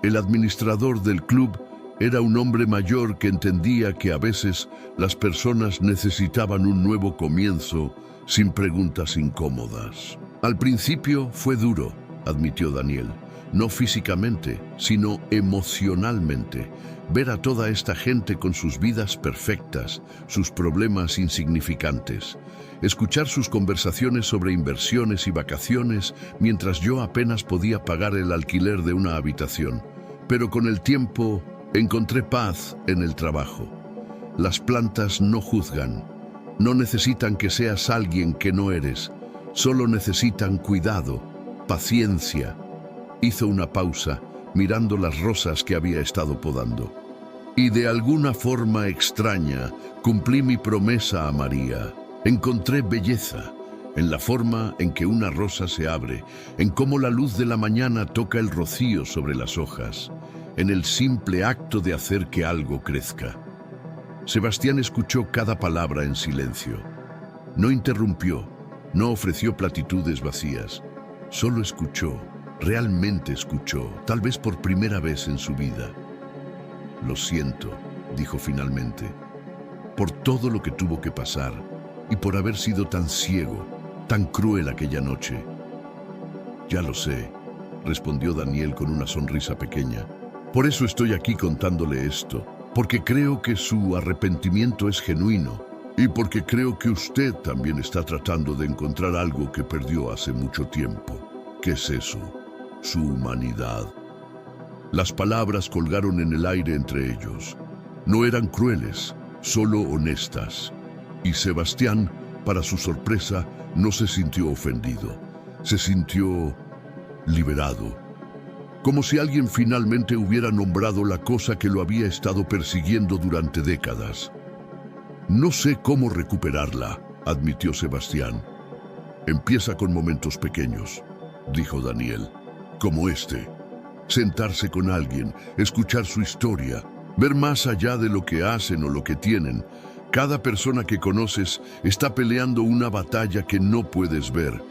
El administrador del club era un hombre mayor que entendía que a veces las personas necesitaban un nuevo comienzo sin preguntas incómodas. Al principio fue duro, admitió Daniel, no físicamente, sino emocionalmente. Ver a toda esta gente con sus vidas perfectas, sus problemas insignificantes. Escuchar sus conversaciones sobre inversiones y vacaciones mientras yo apenas podía pagar el alquiler de una habitación. Pero con el tiempo encontré paz en el trabajo. Las plantas no juzgan. No necesitan que seas alguien que no eres. Solo necesitan cuidado, paciencia. Hizo una pausa, mirando las rosas que había estado podando. Y de alguna forma extraña, cumplí mi promesa a María. Encontré belleza en la forma en que una rosa se abre, en cómo la luz de la mañana toca el rocío sobre las hojas, en el simple acto de hacer que algo crezca. Sebastián escuchó cada palabra en silencio. No interrumpió, no ofreció platitudes vacías. Solo escuchó, realmente escuchó, tal vez por primera vez en su vida. Lo siento, dijo finalmente, por todo lo que tuvo que pasar y por haber sido tan ciego, tan cruel aquella noche. Ya lo sé, respondió Daniel con una sonrisa pequeña. Por eso estoy aquí contándole esto, porque creo que su arrepentimiento es genuino y porque creo que usted también está tratando de encontrar algo que perdió hace mucho tiempo. ¿Qué es eso? Su humanidad. Las palabras colgaron en el aire entre ellos. No eran crueles, solo honestas. Y Sebastián, para su sorpresa, no se sintió ofendido. Se sintió liberado. Como si alguien finalmente hubiera nombrado la cosa que lo había estado persiguiendo durante décadas. No sé cómo recuperarla, admitió Sebastián. Empieza con momentos pequeños, dijo Daniel, como este. Sentarse con alguien, escuchar su historia, ver más allá de lo que hacen o lo que tienen. Cada persona que conoces está peleando una batalla que no puedes ver.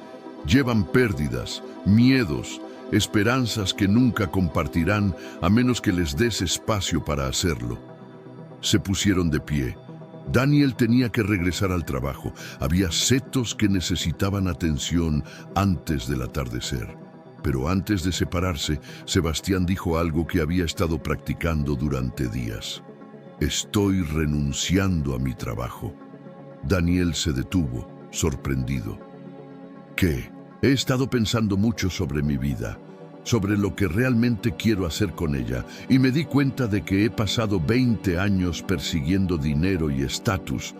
Llevan pérdidas, miedos, esperanzas que nunca compartirán a menos que les des espacio para hacerlo. Se pusieron de pie. Daniel tenía que regresar al trabajo. Había setos que necesitaban atención antes del atardecer. Pero antes de separarse, Sebastián dijo algo que había estado practicando durante días. Estoy renunciando a mi trabajo. Daniel se detuvo, sorprendido. ¿Qué? He estado pensando mucho sobre mi vida, sobre lo que realmente quiero hacer con ella, y me di cuenta de que he pasado 20 años persiguiendo dinero y estatus,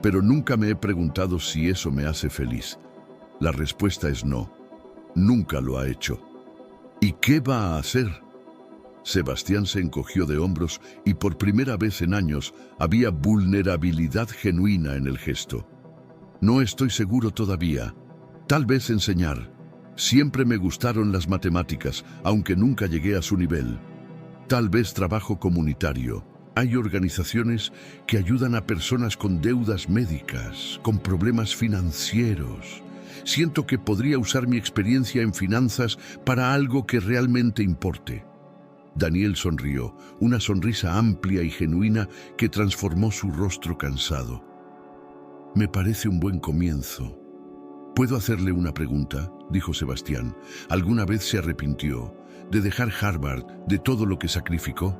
pero nunca me he preguntado si eso me hace feliz. La respuesta es no. Nunca lo ha hecho. ¿Y qué va a hacer? Sebastián se encogió de hombros y por primera vez en años había vulnerabilidad genuina en el gesto. No estoy seguro todavía. Tal vez enseñar. Siempre me gustaron las matemáticas, aunque nunca llegué a su nivel. Tal vez trabajo comunitario. Hay organizaciones que ayudan a personas con deudas médicas, con problemas financieros. Siento que podría usar mi experiencia en finanzas para algo que realmente importe. Daniel sonrió, una sonrisa amplia y genuina que transformó su rostro cansado. Me parece un buen comienzo. ¿Puedo hacerle una pregunta?, dijo Sebastián. ¿Alguna vez se arrepintió de dejar Harvard, de todo lo que sacrificó?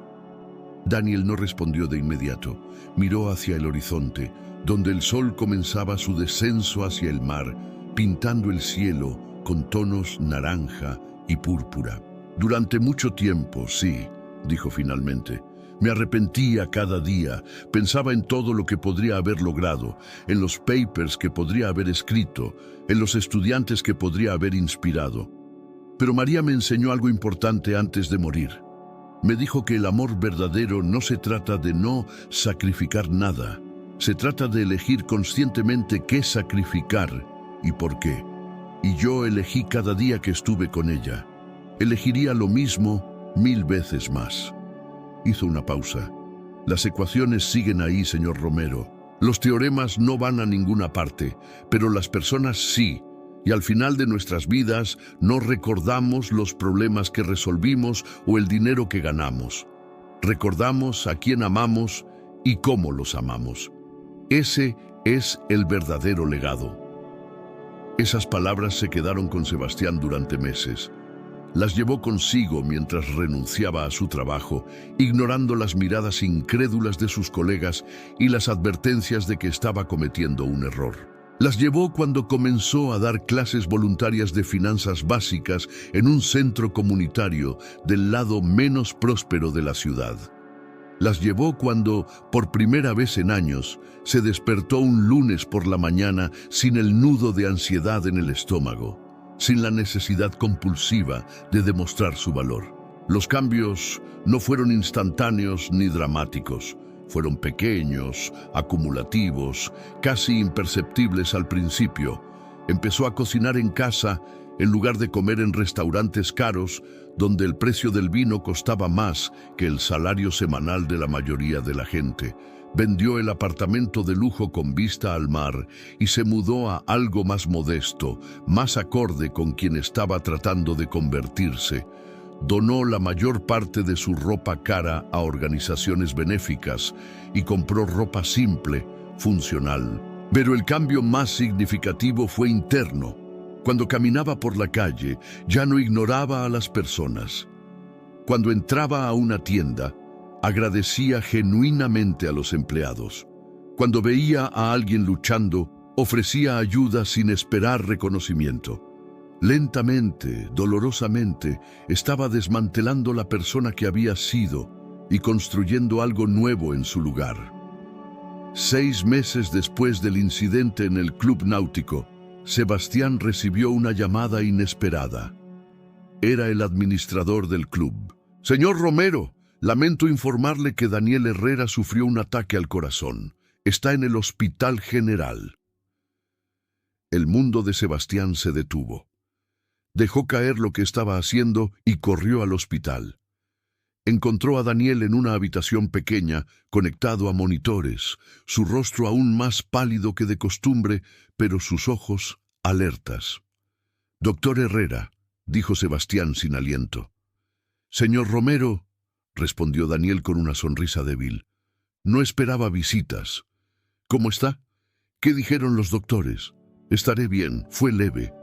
Daniel no respondió de inmediato. Miró hacia el horizonte, donde el sol comenzaba su descenso hacia el mar, pintando el cielo con tonos naranja y púrpura. Durante mucho tiempo, sí, dijo finalmente. Me arrepentía cada día, pensaba en todo lo que podría haber logrado, en los papers que podría haber escrito, en los estudiantes que podría haber inspirado. Pero María me enseñó algo importante antes de morir. Me dijo que el amor verdadero no se trata de no sacrificar nada, se trata de elegir conscientemente qué sacrificar y por qué. Y yo elegí cada día que estuve con ella. Elegiría lo mismo 1000 veces más. Hizo una pausa. Las ecuaciones siguen ahí, señor Romero. Los teoremas no van a ninguna parte, pero las personas sí. Y al final de nuestras vidas no recordamos los problemas que resolvimos o el dinero que ganamos. Recordamos a quién amamos y cómo los amamos. Ese es el verdadero legado. Esas palabras se quedaron con Sebastián durante meses. Las llevó consigo mientras renunciaba a su trabajo, ignorando las miradas incrédulas de sus colegas y las advertencias de que estaba cometiendo un error. Las llevó cuando comenzó a dar clases voluntarias de finanzas básicas en un centro comunitario del lado menos próspero de la ciudad. Las llevó cuando, por primera vez en años, se despertó un lunes por la mañana sin el nudo de ansiedad en el estómago, sin la necesidad compulsiva de demostrar su valor. Los cambios no fueron instantáneos ni dramáticos. Fueron pequeños, acumulativos, casi imperceptibles al principio. Empezó a cocinar en casa en lugar de comer en restaurantes caros, donde el precio del vino costaba más que el salario semanal de la mayoría de la gente. Vendió el apartamento de lujo con vista al mar y se mudó a algo más modesto, más acorde con quien estaba tratando de convertirse. donó la mayor parte de su ropa cara a organizaciones benéficas y compró ropa simple, funcional. Pero el cambio más significativo fue interno. Cuando caminaba por la calle, ya no ignoraba a las personas. Cuando entraba a una tienda, agradecía genuinamente a los empleados. Cuando veía a alguien luchando, ofrecía ayuda sin esperar reconocimiento. Lentamente, dolorosamente, estaba desmantelando la persona que había sido y construyendo algo nuevo en su lugar. 6 meses después del incidente en el club náutico, Sebastián recibió una llamada inesperada. Era el administrador del club. «Señor Romero, lamento informarle que Daniel Herrera sufrió un ataque al corazón. Está en el Hospital General». El mundo de Sebastián se detuvo. Dejó caer lo que estaba haciendo y corrió al hospital. Encontró a Daniel en una habitación pequeña, conectado a monitores, su rostro aún más pálido que de costumbre, pero sus ojos alertas. «Doctor Herrera», dijo Sebastián sin aliento. «Señor Romero», respondió Daniel con una sonrisa débil. «No esperaba visitas. ¿Cómo está? ¿Qué dijeron los doctores?» «Estaré bien, fue leve.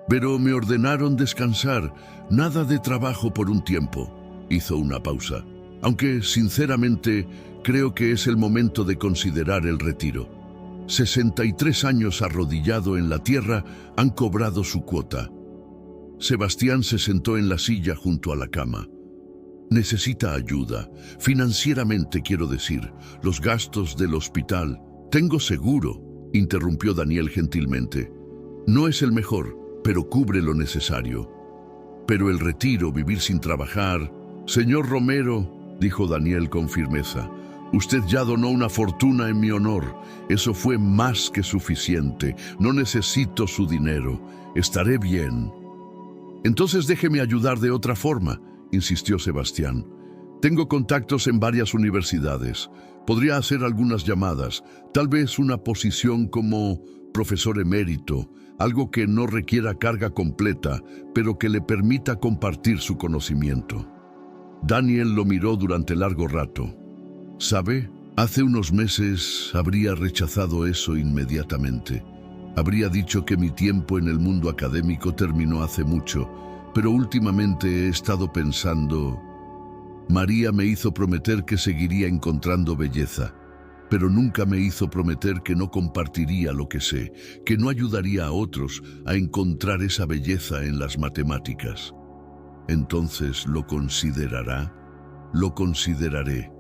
Pero me ordenaron descansar, nada de trabajo por un tiempo». Hizo una pausa. «Aunque, sinceramente, creo que es el momento de considerar el retiro. 63 años arrodillado en la tierra han cobrado su cuota». Sebastián se sentó en la silla junto a la cama. «Necesita ayuda, financieramente quiero decir, los gastos del hospital». «Tengo seguro», interrumpió Daniel gentilmente. «No es el mejor, pero cubre lo necesario. Pero el retiro, vivir sin trabajar...» «Señor Romero», dijo Daniel con firmeza, «usted ya donó una fortuna en mi honor. Eso fue más que suficiente. No necesito su dinero. Estaré bien». «Entonces déjeme ayudar de otra forma», insistió Sebastián. «Tengo contactos en varias universidades. Podría hacer algunas llamadas, tal vez una posición como profesor emérito, algo que no requiera carga completa, pero que le permita compartir su conocimiento». Daniel lo miró durante largo rato. «¿Sabe? Hace unos meses habría rechazado eso inmediatamente. Habría dicho que mi tiempo en el mundo académico terminó hace mucho, pero últimamente he estado pensando... María me hizo prometer que seguiría encontrando belleza, pero nunca me hizo prometer que no compartiría lo que sé, que no ayudaría a otros a encontrar esa belleza en las matemáticas. Entonces, ¿lo considerará? Lo consideraré».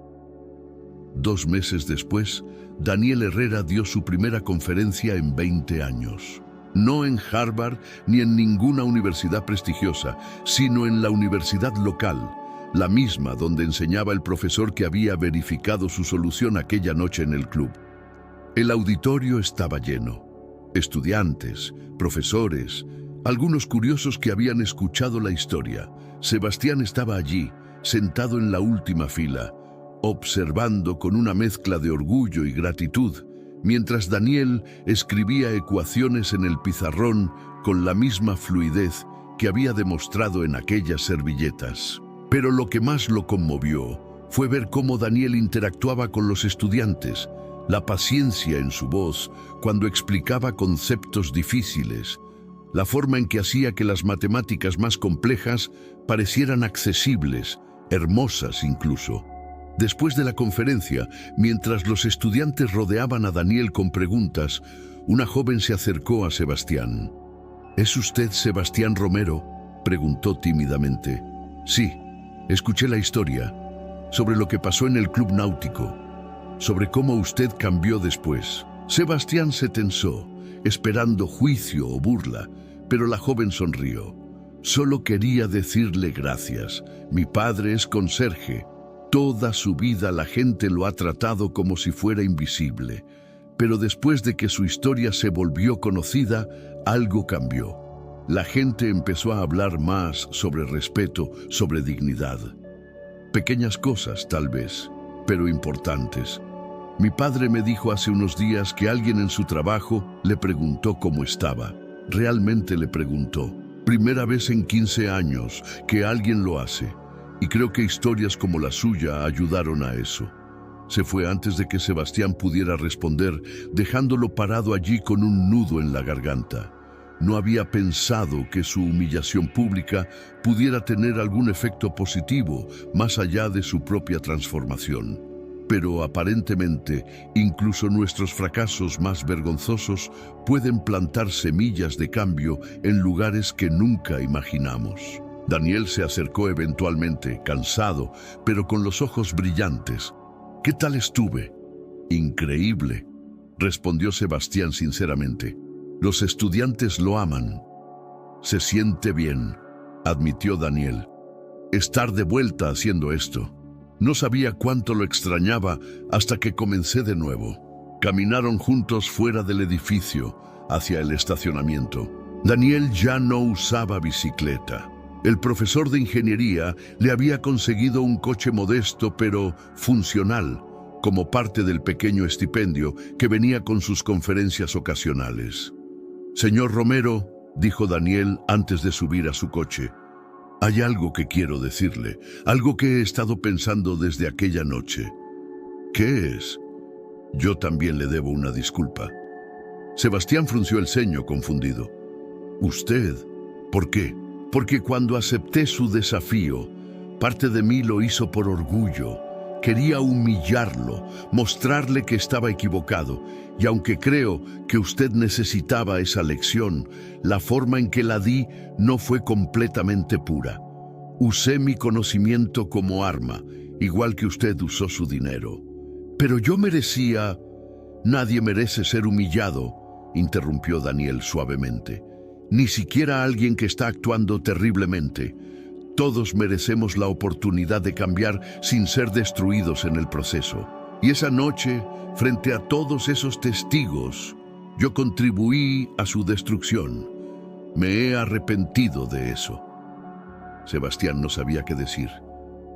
2 meses después, Daniel Herrera dio su primera conferencia en 20 años. No en Harvard ni en ninguna universidad prestigiosa, sino en la universidad local, la misma donde enseñaba el profesor que había verificado su solución aquella noche en el club. El auditorio estaba lleno. Estudiantes, profesores, algunos curiosos que habían escuchado la historia. Sebastián estaba allí, sentado en la última fila, observando con una mezcla de orgullo y gratitud, mientras Daniel escribía ecuaciones en el pizarrón con la misma fluidez que había demostrado en aquellas servilletas. Pero lo que más lo conmovió fue ver cómo Daniel interactuaba con los estudiantes, la paciencia en su voz cuando explicaba conceptos difíciles, la forma en que hacía que las matemáticas más complejas parecieran accesibles, hermosas incluso. Después de la conferencia, mientras los estudiantes rodeaban a Daniel con preguntas, una joven se acercó a Sebastián. «¿Es usted Sebastián Romero?», preguntó tímidamente. «Sí, escuché la historia, sobre lo que pasó en el club náutico, sobre cómo usted cambió después». Sebastián se tensó, esperando juicio o burla, pero la joven sonrió. «Solo quería decirle gracias. Mi padre es conserje. Toda su vida la gente lo ha tratado como si fuera invisible. Pero después de que su historia se volvió conocida, algo cambió. La gente empezó a hablar más sobre respeto, sobre dignidad. Pequeñas cosas, tal vez, pero importantes. Mi padre me dijo hace unos días que alguien en su trabajo le preguntó cómo estaba. Realmente le preguntó. Primera vez en 15 años que alguien lo hace, y creo que historias como la suya ayudaron a eso. Se fue antes de que Sebastián pudiera responder, dejándolo parado allí con un nudo en la garganta. No había pensado que su humillación pública pudiera tener algún efecto positivo más allá de su propia transformación. Pero aparentemente, incluso nuestros fracasos más vergonzosos pueden plantar semillas de cambio en lugares que nunca imaginamos. Daniel se acercó eventualmente, cansado, pero con los ojos brillantes. «¿Qué tal estuve?» «Increíble», respondió Sebastián sinceramente. «Los estudiantes lo aman». «Se siente bien», admitió Daniel. «Estar de vuelta haciendo esto. No sabía cuánto lo extrañaba hasta que comencé de nuevo». Caminaron juntos fuera del edificio, hacia el estacionamiento. Daniel ya no usaba bicicleta. El profesor de ingeniería le había conseguido un coche modesto pero funcional, como parte del pequeño estipendio que venía con sus conferencias ocasionales. «Señor Romero», dijo Daniel antes de subir a su coche, «hay algo que quiero decirle, algo que he estado pensando desde aquella noche». «¿Qué es?» «Yo también le debo una disculpa». Sebastián frunció el ceño, confundido. «¿Usted? ¿Por qué?» «Porque cuando acepté su desafío, parte de mí lo hizo por orgullo. Quería humillarlo, mostrarle que estaba equivocado, y aunque creo que usted necesitaba esa lección, la forma en que la di no fue completamente pura. Usé mi conocimiento como arma, igual que usted usó su dinero. Pero yo merecía...» «Nadie merece ser humillado», interrumpió Daniel suavemente. «Ni siquiera alguien que está actuando terriblemente. Todos merecemos la oportunidad de cambiar sin ser destruidos en el proceso. Y esa noche, frente a todos esos testigos, yo contribuí a su destrucción. Me he arrepentido de eso». Sebastián no sabía qué decir.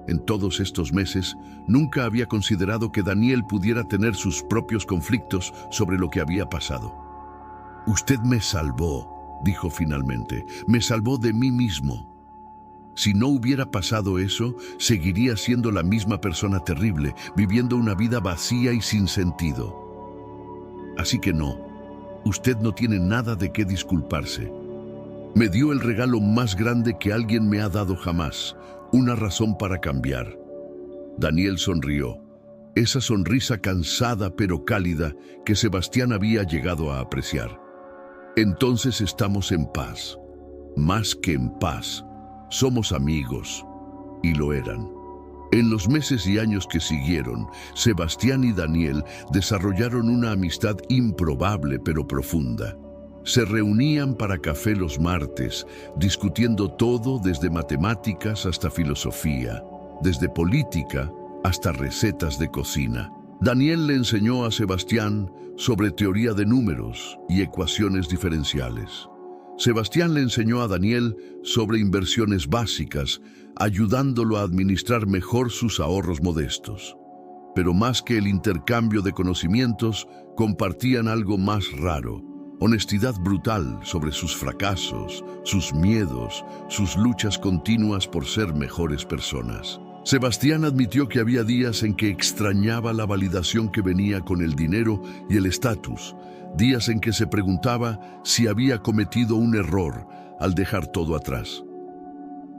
En todos estos meses, nunca había considerado que Daniel pudiera tener sus propios conflictos sobre lo que había pasado. «Usted me salvó», dijo finalmente. «Me salvó de mí mismo. Si no hubiera pasado eso, seguiría siendo la misma persona terrible, viviendo una vida vacía y sin sentido. Así que no, usted no tiene nada de qué disculparse. Me dio el regalo más grande que alguien me ha dado jamás, una razón para cambiar». Daniel sonrió, esa sonrisa cansada pero cálida que Sebastián había llegado a apreciar. «Entonces estamos en paz. Más que en paz, somos amigos». Y lo eran. En los meses y años que siguieron, Sebastián y Daniel desarrollaron una amistad improbable pero profunda. Se reunían para café los martes, discutiendo todo desde matemáticas hasta filosofía, desde política hasta recetas de cocina. Daniel le enseñó a Sebastián sobre teoría de números y ecuaciones diferenciales. Sebastián le enseñó a Daniel sobre inversiones básicas, ayudándolo a administrar mejor sus ahorros modestos. Pero más que el intercambio de conocimientos, compartían algo más raro: honestidad brutal sobre sus fracasos, sus miedos, sus luchas continuas por ser mejores personas. Sebastián admitió que había días en que extrañaba la validación que venía con el dinero y el estatus, días en que se preguntaba si había cometido un error al dejar todo atrás.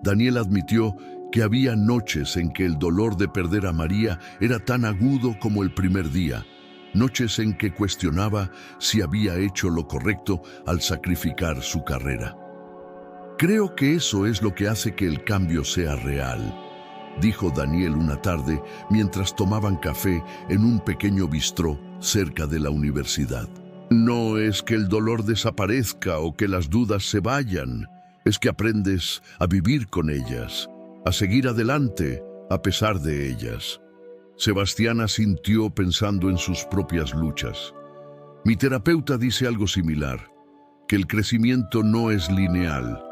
Daniel admitió que había noches en que el dolor de perder a María era tan agudo como el primer día, noches en que cuestionaba si había hecho lo correcto al sacrificar su carrera. «Creo que eso es lo que hace que el cambio sea real», dijo Daniel una tarde mientras tomaban café en un pequeño bistró cerca de la universidad. «No es que el dolor desaparezca o que las dudas se vayan, es que aprendes a vivir con ellas, a seguir adelante a pesar de ellas». Sebastián asintió pensando en sus propias luchas. «Mi terapeuta dice algo similar, que el crecimiento no es lineal,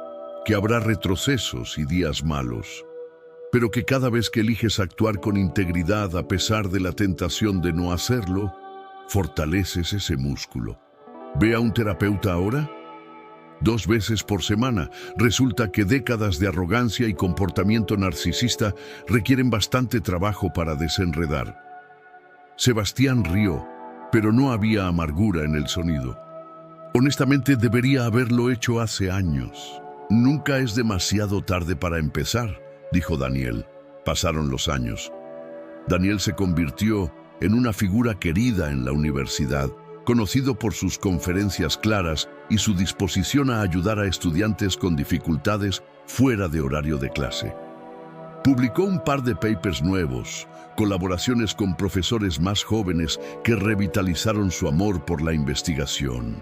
que habrá retrocesos y días malos, pero que cada vez que eliges actuar con integridad a pesar de la tentación de no hacerlo, fortaleces ese músculo. ¿Ve a un terapeuta ahora?». 2 veces por semana. Resulta que décadas de arrogancia y comportamiento narcisista requieren bastante trabajo para desenredar. Sebastián rió, pero no había amargura en el sonido. Honestamente, debería haberlo hecho hace años. Nunca es demasiado tarde para empezar, dijo Daniel. Pasaron los años. Daniel se convirtió en una figura querida en la universidad, conocido por sus conferencias claras y su disposición a ayudar a estudiantes con dificultades fuera de horario de clase. Publicó un par de papers nuevos, colaboraciones con profesores más jóvenes que revitalizaron su amor por la investigación.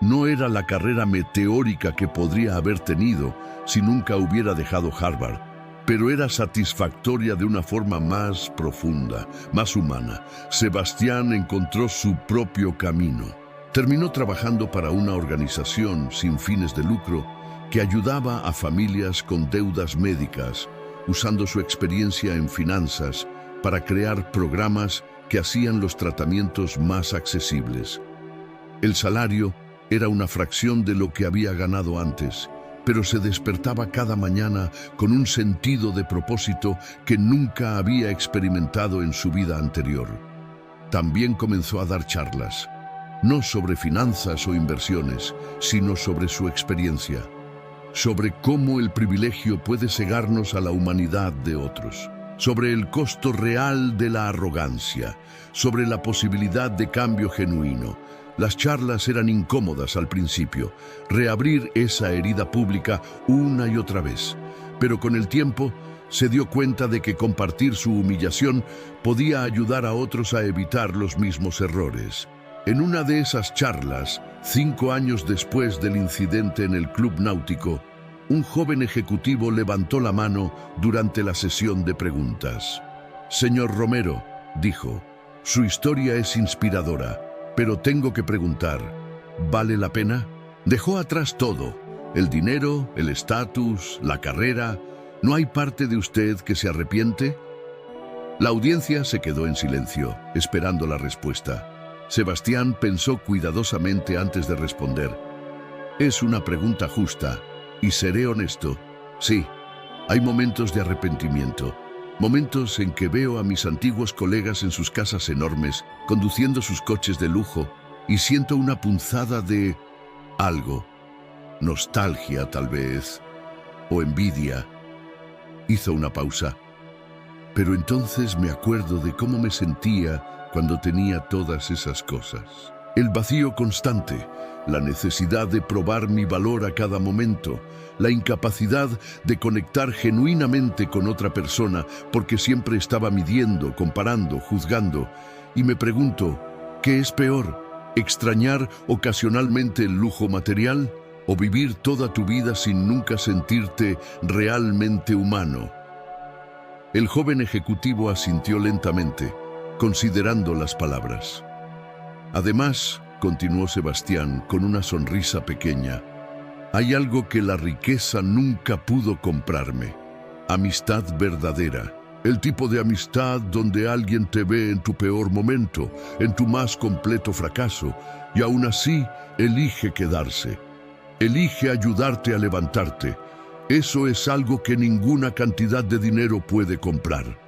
No era la carrera meteórica que podría haber tenido si nunca hubiera dejado Harvard, pero era satisfactoria de una forma más profunda, más humana. Sebastián encontró su propio camino. Terminó trabajando para una organización sin fines de lucro que ayudaba a familias con deudas médicas, usando su experiencia en finanzas para crear programas que hacían los tratamientos más accesibles. El salario era una fracción de lo que había ganado antes, pero se despertaba cada mañana con un sentido de propósito que nunca había experimentado en su vida anterior. También comenzó a dar charlas, no sobre finanzas o inversiones, sino sobre su experiencia, sobre cómo el privilegio puede cegarnos a la humanidad de otros, sobre el costo real de la arrogancia, sobre la posibilidad de cambio genuino. Las charlas eran incómodas al principio, reabrir esa herida pública una y otra vez, pero con el tiempo se dio cuenta de que compartir su humillación podía ayudar a otros a evitar los mismos errores. En una de esas charlas, 5 años después del incidente en el club náutico, un joven ejecutivo levantó la mano durante la sesión de preguntas. «Señor Romero», dijo, «su historia es inspiradora. Pero tengo que preguntar, ¿vale la pena? Dejó atrás todo, el dinero, el estatus, la carrera. ¿No hay parte de usted que se arrepiente?» La audiencia se quedó en silencio, esperando la respuesta. Sebastián pensó cuidadosamente antes de responder. «Es una pregunta justa, y seré honesto. Sí, hay momentos de arrepentimiento. Momentos en que veo a mis antiguos colegas en sus casas enormes, conduciendo sus coches de lujo, y siento una punzada de algo. Nostalgia, tal vez, o envidia». Hizo una pausa. «Pero entonces me acuerdo de cómo me sentía cuando tenía todas esas cosas. El vacío constante, la necesidad de probar mi valor a cada momento, la incapacidad de conectar genuinamente con otra persona porque siempre estaba midiendo, comparando, juzgando. Y me pregunto, ¿qué es peor? ¿Extrañar ocasionalmente el lujo material o vivir toda tu vida sin nunca sentirte realmente humano?» El joven ejecutivo asintió lentamente, considerando las palabras. «Además», continuó Sebastián con una sonrisa pequeña, «hay algo que la riqueza nunca pudo comprarme. Amistad verdadera. El tipo de amistad donde alguien te ve en tu peor momento, en tu más completo fracaso, y aún así elige quedarse. Elige ayudarte a levantarte. Eso es algo que ninguna cantidad de dinero puede comprar».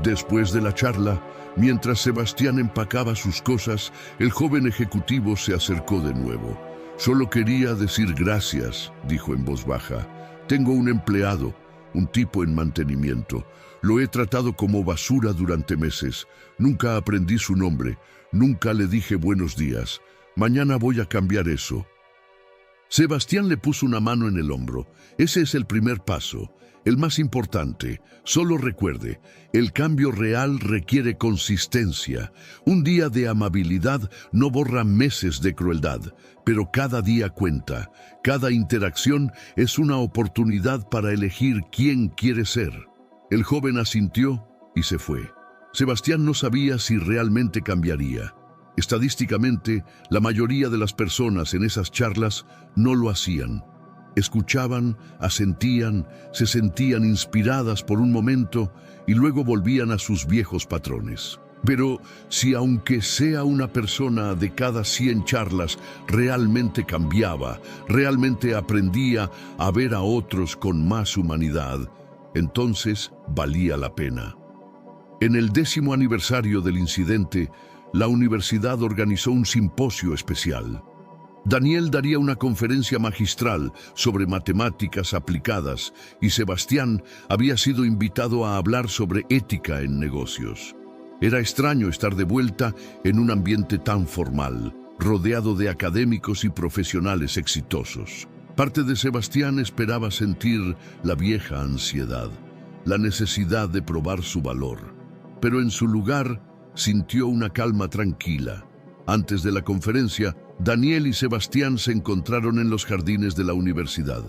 Después de la charla, mientras Sebastián empacaba sus cosas, el joven ejecutivo se acercó de nuevo. «Solo quería decir gracias», dijo en voz baja. «Tengo un empleado, un tipo en mantenimiento. Lo he tratado como basura durante meses. Nunca aprendí su nombre, nunca le dije buenos días. Mañana voy a cambiar eso». Sebastián le puso una mano en el hombro. «Ese es el primer paso, el más importante. Solo recuerde, el cambio real requiere consistencia. Un día de amabilidad no borra meses de crueldad, pero cada día cuenta. Cada interacción es una oportunidad para elegir quién quiere ser». El joven asintió y se fue. Sebastián no sabía si realmente cambiaría. Estadísticamente, la mayoría de las personas en esas charlas no lo hacían. Escuchaban, asentían, se sentían inspiradas por un momento y luego volvían a sus viejos patrones. Pero si aunque sea una persona de cada 100 charlas realmente cambiaba, realmente aprendía a ver a otros con más humanidad, entonces valía la pena. En el 10º aniversario del incidente, la universidad organizó un simposio especial. Daniel daría una conferencia magistral sobre matemáticas aplicadas y Sebastián había sido invitado a hablar sobre ética en negocios. Era extraño estar de vuelta en un ambiente tan formal, rodeado de académicos y profesionales exitosos. Parte de Sebastián esperaba sentir la vieja ansiedad, la necesidad de probar su valor, pero en su lugar sintió una calma tranquila. Antes de la conferencia, Daniel y Sebastián se encontraron en los jardines de la universidad.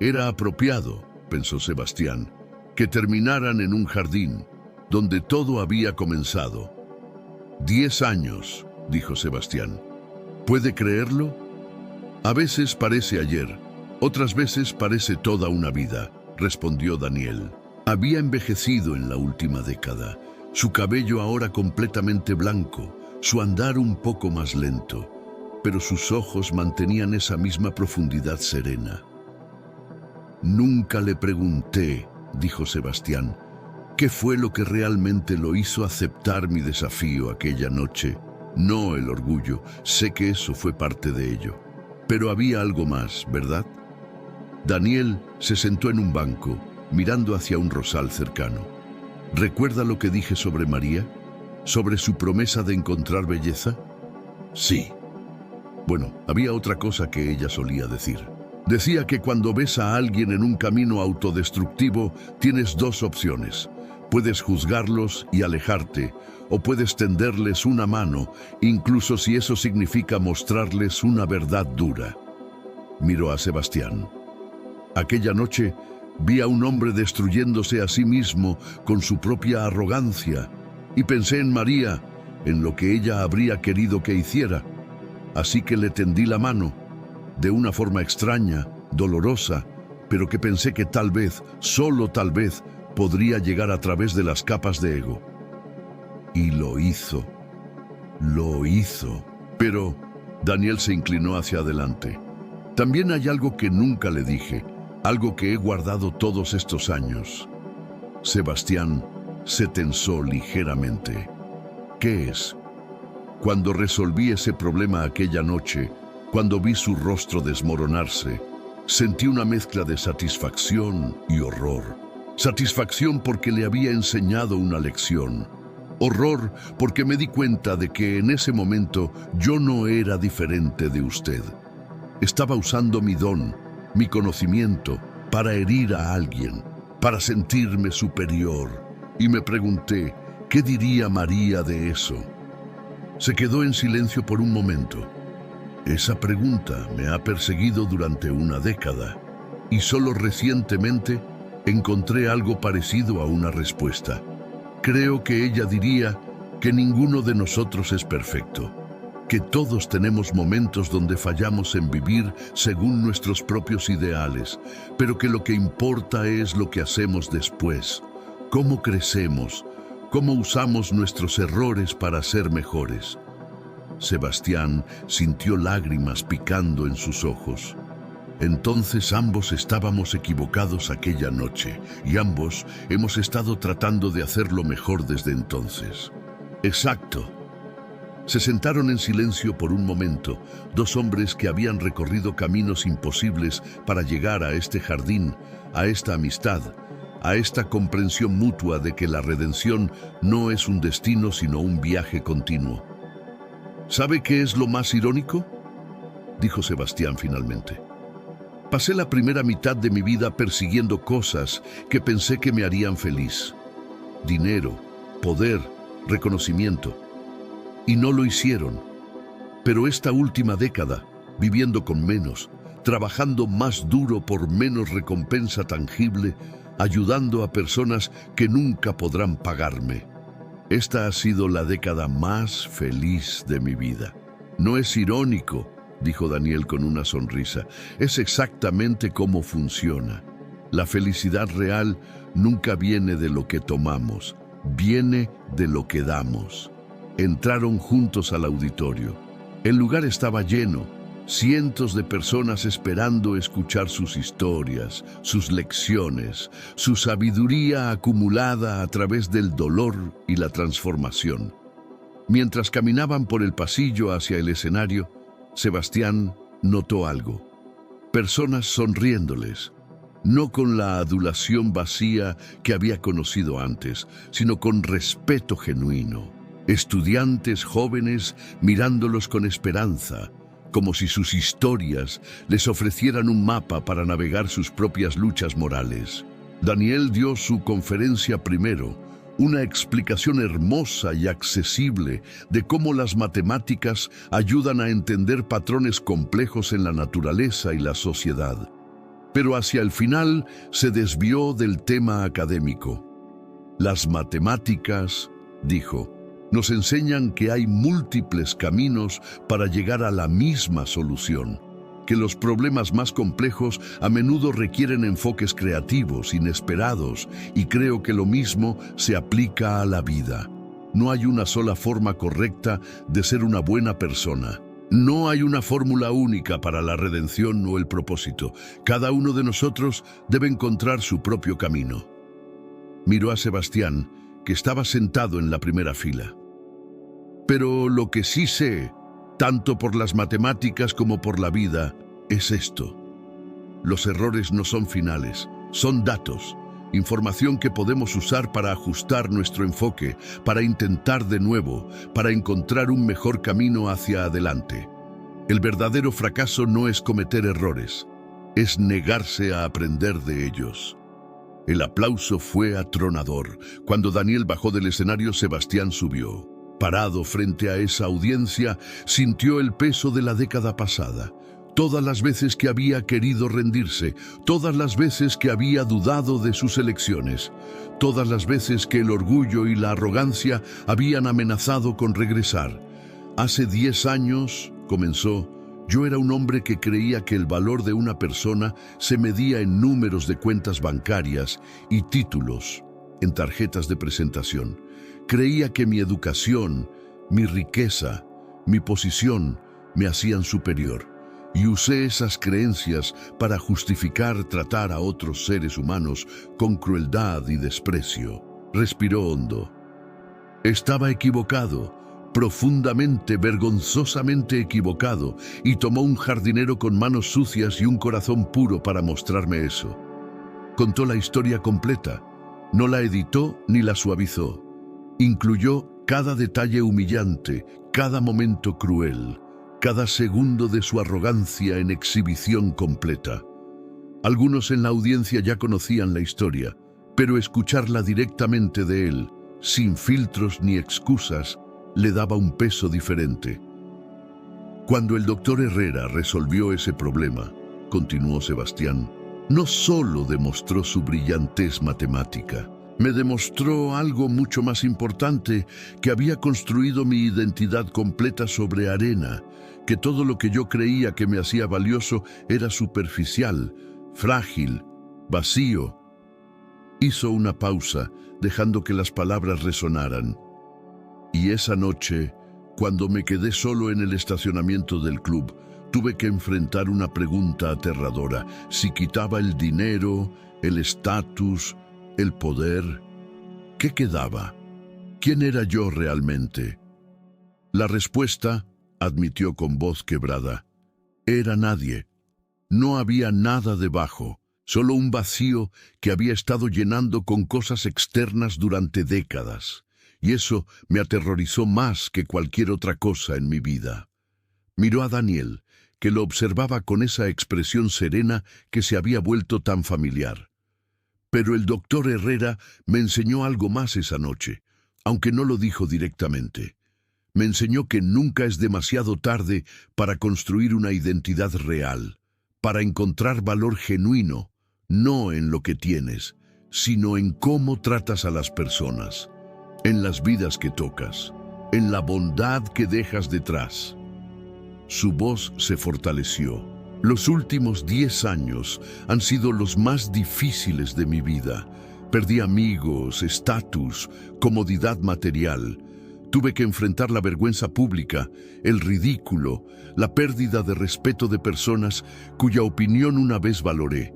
Era apropiado, pensó Sebastián, que terminaran en un jardín, donde todo había comenzado. 10 años, dijo Sebastián. ¿Puede creerlo? A veces parece ayer, otras veces parece toda una vida, respondió Daniel. Había envejecido en la última década, su cabello ahora completamente blanco, su andar un poco más lento, pero sus ojos mantenían esa misma profundidad serena. Nunca le pregunté, dijo Sebastián, ¿qué fue lo que realmente lo hizo aceptar mi desafío aquella noche? No el orgullo, sé que eso fue parte de ello. Pero había algo más, ¿verdad? Daniel se sentó en un banco, mirando hacia un rosal cercano. ¿Recuerda lo que dije sobre María? ¿Sobre su promesa de encontrar belleza? Sí. Bueno, había otra cosa que ella solía decir. Decía que cuando ves a alguien en un camino autodestructivo, tienes dos opciones. Puedes juzgarlos y alejarte, o puedes tenderles una mano, incluso si eso significa mostrarles una verdad dura. Miró a Sebastián. Aquella noche vi a un hombre destruyéndose a sí mismo con su propia arrogancia, y pensé en María, en lo que ella habría querido que hiciera. Así que le tendí la mano, de una forma extraña, dolorosa, pero que pensé que tal vez, solo tal vez, podría llegar a través de las capas de ego. Y lo hizo. Lo hizo. Pero Daniel se inclinó hacia adelante. También hay algo que nunca le dije, algo que he guardado todos estos años. Sebastián se tensó ligeramente. ¿Qué es? Cuando resolví ese problema aquella noche, cuando vi su rostro desmoronarse, sentí una mezcla de satisfacción y horror. Satisfacción porque le había enseñado una lección. Horror porque me di cuenta de que en ese momento yo no era diferente de usted. Estaba usando mi don, mi conocimiento, para herir a alguien, para sentirme superior. Y me pregunté, ¿qué diría María de eso? Se quedó en silencio por un momento. Esa pregunta me ha perseguido durante una década, y solo recientemente encontré algo parecido a una respuesta. Creo que ella diría que ninguno de nosotros es perfecto, que todos tenemos momentos donde fallamos en vivir según nuestros propios ideales, pero que lo que importa es lo que hacemos después, cómo crecemos, cómo usamos nuestros errores para ser mejores. Sebastián sintió lágrimas picando en sus ojos. Entonces ambos estábamos equivocados aquella noche, y ambos hemos estado tratando de hacerlo mejor desde entonces. Exacto. Se sentaron en silencio por un momento, dos hombres que habían recorrido caminos imposibles para llegar a este jardín, a esta amistad, a esta comprensión mutua de que la redención no es un destino sino un viaje continuo. ¿Sabe qué es lo más irónico?, dijo Sebastián finalmente. Pasé la primera mitad de mi vida persiguiendo cosas que pensé que me harían feliz. Dinero, poder, reconocimiento. Y no lo hicieron. Pero esta última década, viviendo con menos, trabajando más duro por menos recompensa tangible, ayudando a personas que nunca podrán pagarme. Esta ha sido la década más feliz de mi vida. No es irónico, dijo Daniel con una sonrisa. Es exactamente cómo funciona. La felicidad real nunca viene de lo que tomamos, viene de lo que damos. Entraron juntos al auditorio. El lugar estaba lleno, cientos de personas esperando escuchar sus historias, sus lecciones, su sabiduría acumulada a través del dolor y la transformación. Mientras caminaban por el pasillo hacia el escenario, Sebastián notó algo. Personas sonriéndoles, no con la adulación vacía que había conocido antes, sino con respeto genuino. Estudiantes jóvenes mirándolos con esperanza, como si sus historias les ofrecieran un mapa para navegar sus propias luchas morales. Daniel dio su conferencia primero, una explicación hermosa y accesible de cómo las matemáticas ayudan a entender patrones complejos en la naturaleza y la sociedad. Pero hacia el final se desvió del tema académico. Las matemáticas, dijo, nos enseñan que hay múltiples caminos para llegar a la misma solución, que los problemas más complejos a menudo requieren enfoques creativos, inesperados, y creo que lo mismo se aplica a la vida. No hay una sola forma correcta de ser una buena persona. No hay una fórmula única para la redención o el propósito. Cada uno de nosotros debe encontrar su propio camino. Miró a Sebastián, que estaba sentado en la primera fila. Pero lo que sí sé, tanto por las matemáticas como por la vida, es esto. Los errores no son finales, son datos, información que podemos usar para ajustar nuestro enfoque, para intentar de nuevo, para encontrar un mejor camino hacia adelante. El verdadero fracaso no es cometer errores, es negarse a aprender de ellos. El aplauso fue atronador. Cuando Daniel bajó del escenario, Sebastián subió. Parado frente a esa audiencia, sintió el peso de la década pasada. Todas las veces que había querido rendirse, todas las veces que había dudado de sus elecciones, todas las veces que el orgullo y la arrogancia habían amenazado con regresar. Hace 10 años, comenzó, yo era un hombre que creía que el valor de una persona se medía en números de cuentas bancarias y títulos en tarjetas de presentación. Creía que mi educación, mi riqueza, mi posición me hacían superior. Y usé esas creencias para justificar tratar a otros seres humanos con crueldad y desprecio. Respiró hondo. Estaba equivocado, profundamente, vergonzosamente equivocado, y tomó un jardinero con manos sucias y un corazón puro para mostrarme eso. Contó la historia completa, no la editó ni la suavizó. Incluyó cada detalle humillante, cada momento cruel, cada segundo de su arrogancia en exhibición completa. Algunos en la audiencia ya conocían la historia, pero escucharla directamente de él, sin filtros ni excusas, le daba un peso diferente. Cuando el doctor Herrera resolvió ese problema, continuó Sebastián, no solo demostró su brillantez matemática, me demostró algo mucho más importante, que había construido mi identidad completa sobre arena, que todo lo que yo creía que me hacía valioso era superficial, frágil, vacío. Hizo una pausa, dejando que las palabras resonaran. Y esa noche, cuando me quedé solo en el estacionamiento del club, tuve que enfrentar una pregunta aterradora. Si quitaba el dinero, el estatus, el poder, ¿qué quedaba? ¿Quién era yo realmente? La respuesta, admitió con voz quebrada, era nadie. No había nada debajo, solo un vacío que había estado llenando con cosas externas durante décadas. Y eso me aterrorizó más que cualquier otra cosa en mi vida. Miró a Daniel, que lo observaba con esa expresión serena que se había vuelto tan familiar. Pero el doctor Herrera me enseñó algo más esa noche, aunque no lo dijo directamente. Me enseñó que nunca es demasiado tarde para construir una identidad real, para encontrar valor genuino, no en lo que tienes, sino en cómo tratas a las personas, en las vidas que tocas, en la bondad que dejas detrás. Su voz se fortaleció. Los últimos 10 años han sido los más difíciles de mi vida, Perdí amigos, estatus, comodidad material. Tuve que enfrentar la vergüenza pública, el ridículo, la pérdida de respeto de personas cuya opinión una vez valoré.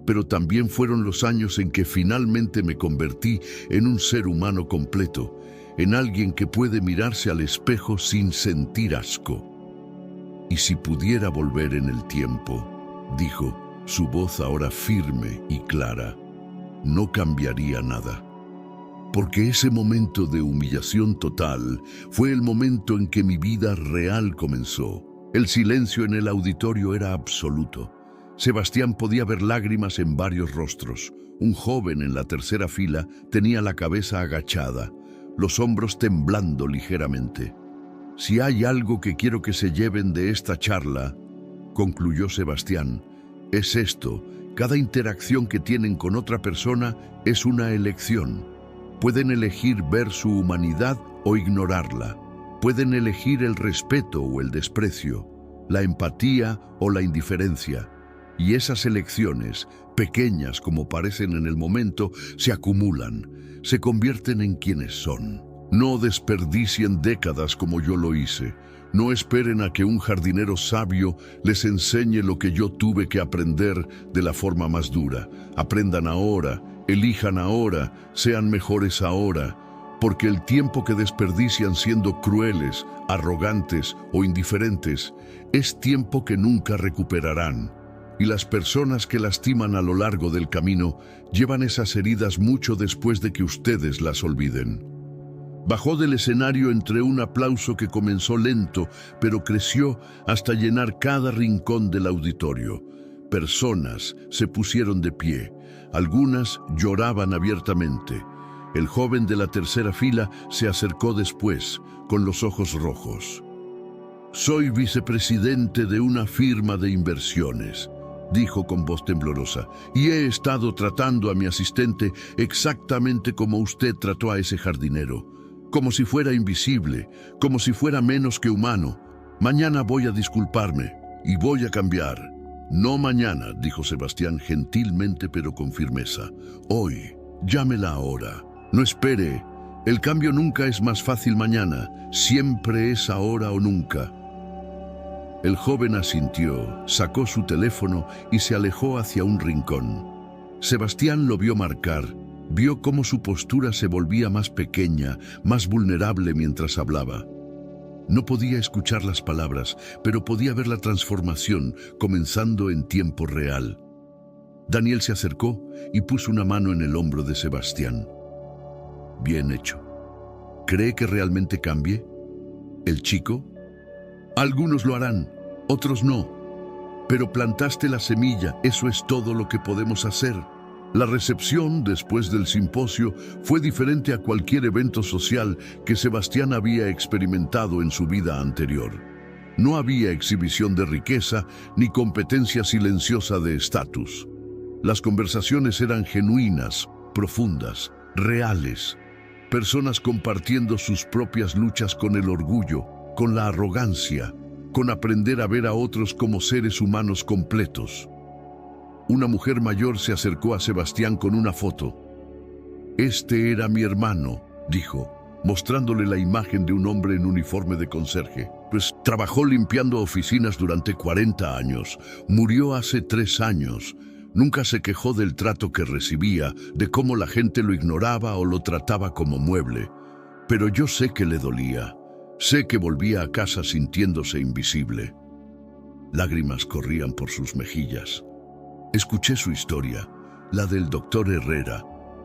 Pero también fueron los años en que finalmente me convertí en un ser humano completo, en alguien que puede mirarse al espejo sin sentir asco. Y si pudiera volver en el tiempo, dijo, su voz ahora firme y clara, no cambiaría nada. Porque ese momento de humillación total fue el momento en que mi vida real comenzó. El silencio en el auditorio era absoluto. Sebastián podía ver lágrimas en varios rostros. Un joven en la tercera fila tenía la cabeza agachada, los hombros temblando ligeramente. Si hay algo que quiero que se lleven de esta charla, concluyó Sebastián, es esto: cada interacción que tienen con otra persona es una elección. Pueden elegir ver su humanidad o ignorarla. Pueden elegir el respeto o el desprecio, la empatía o la indiferencia. Y esas elecciones, pequeñas como parecen en el momento, se acumulan, se convierten en quienes son. No desperdicien décadas como yo lo hice. No esperen a que un jardinero sabio les enseñe lo que yo tuve que aprender de la forma más dura. Aprendan ahora, elijan ahora, sean mejores ahora, porque el tiempo que desperdician siendo crueles, arrogantes o indiferentes es tiempo que nunca recuperarán. Y las personas que lastiman a lo largo del camino llevan esas heridas mucho después de que ustedes las olviden. Bajó del escenario entre un aplauso que comenzó lento, pero creció hasta llenar cada rincón del auditorio. Personas se pusieron de pie. Algunas lloraban abiertamente. El joven de la tercera fila se acercó después, con los ojos rojos. Soy vicepresidente de una firma de inversiones, dijo con voz temblorosa, y he estado tratando a mi asistente exactamente como usted trató a ese jardinero. Como si fuera invisible, como si fuera menos que humano. Mañana voy a disculparme y voy a cambiar. No mañana, dijo Sebastián gentilmente pero con firmeza. Hoy, llámela ahora. No espere. El cambio nunca es más fácil mañana. Siempre es ahora o nunca. El joven asintió, sacó su teléfono y se alejó hacia un rincón. Sebastián lo vio marcar. Vio cómo su postura se volvía más pequeña, más vulnerable mientras hablaba. No podía escuchar las palabras, pero podía ver la transformación comenzando en tiempo real. Daniel se acercó y puso una mano en el hombro de Sebastián. Bien hecho. ¿Cree que realmente cambie? ¿El chico? Algunos lo harán, otros no. Pero plantaste la semilla, eso es todo lo que podemos hacer. La recepción, después del simposio, fue diferente a cualquier evento social que Sebastián había experimentado en su vida anterior. No había exhibición de riqueza ni competencia silenciosa de estatus. Las conversaciones eran genuinas, profundas, reales. Personas compartiendo sus propias luchas con el orgullo, con la arrogancia, con aprender a ver a otros como seres humanos completos. Una mujer mayor se acercó a Sebastián con una foto. Este era mi hermano, dijo, mostrándole la imagen de un hombre en uniforme de conserje. Pues trabajó limpiando oficinas durante 40 años. Murió hace 3 años. Nunca se quejó del trato que recibía, de cómo la gente lo ignoraba o lo trataba como mueble. Pero yo sé que le dolía. Sé que volvía a casa sintiéndose invisible. Lágrimas corrían por sus mejillas. Escuché su historia, la del doctor Herrera,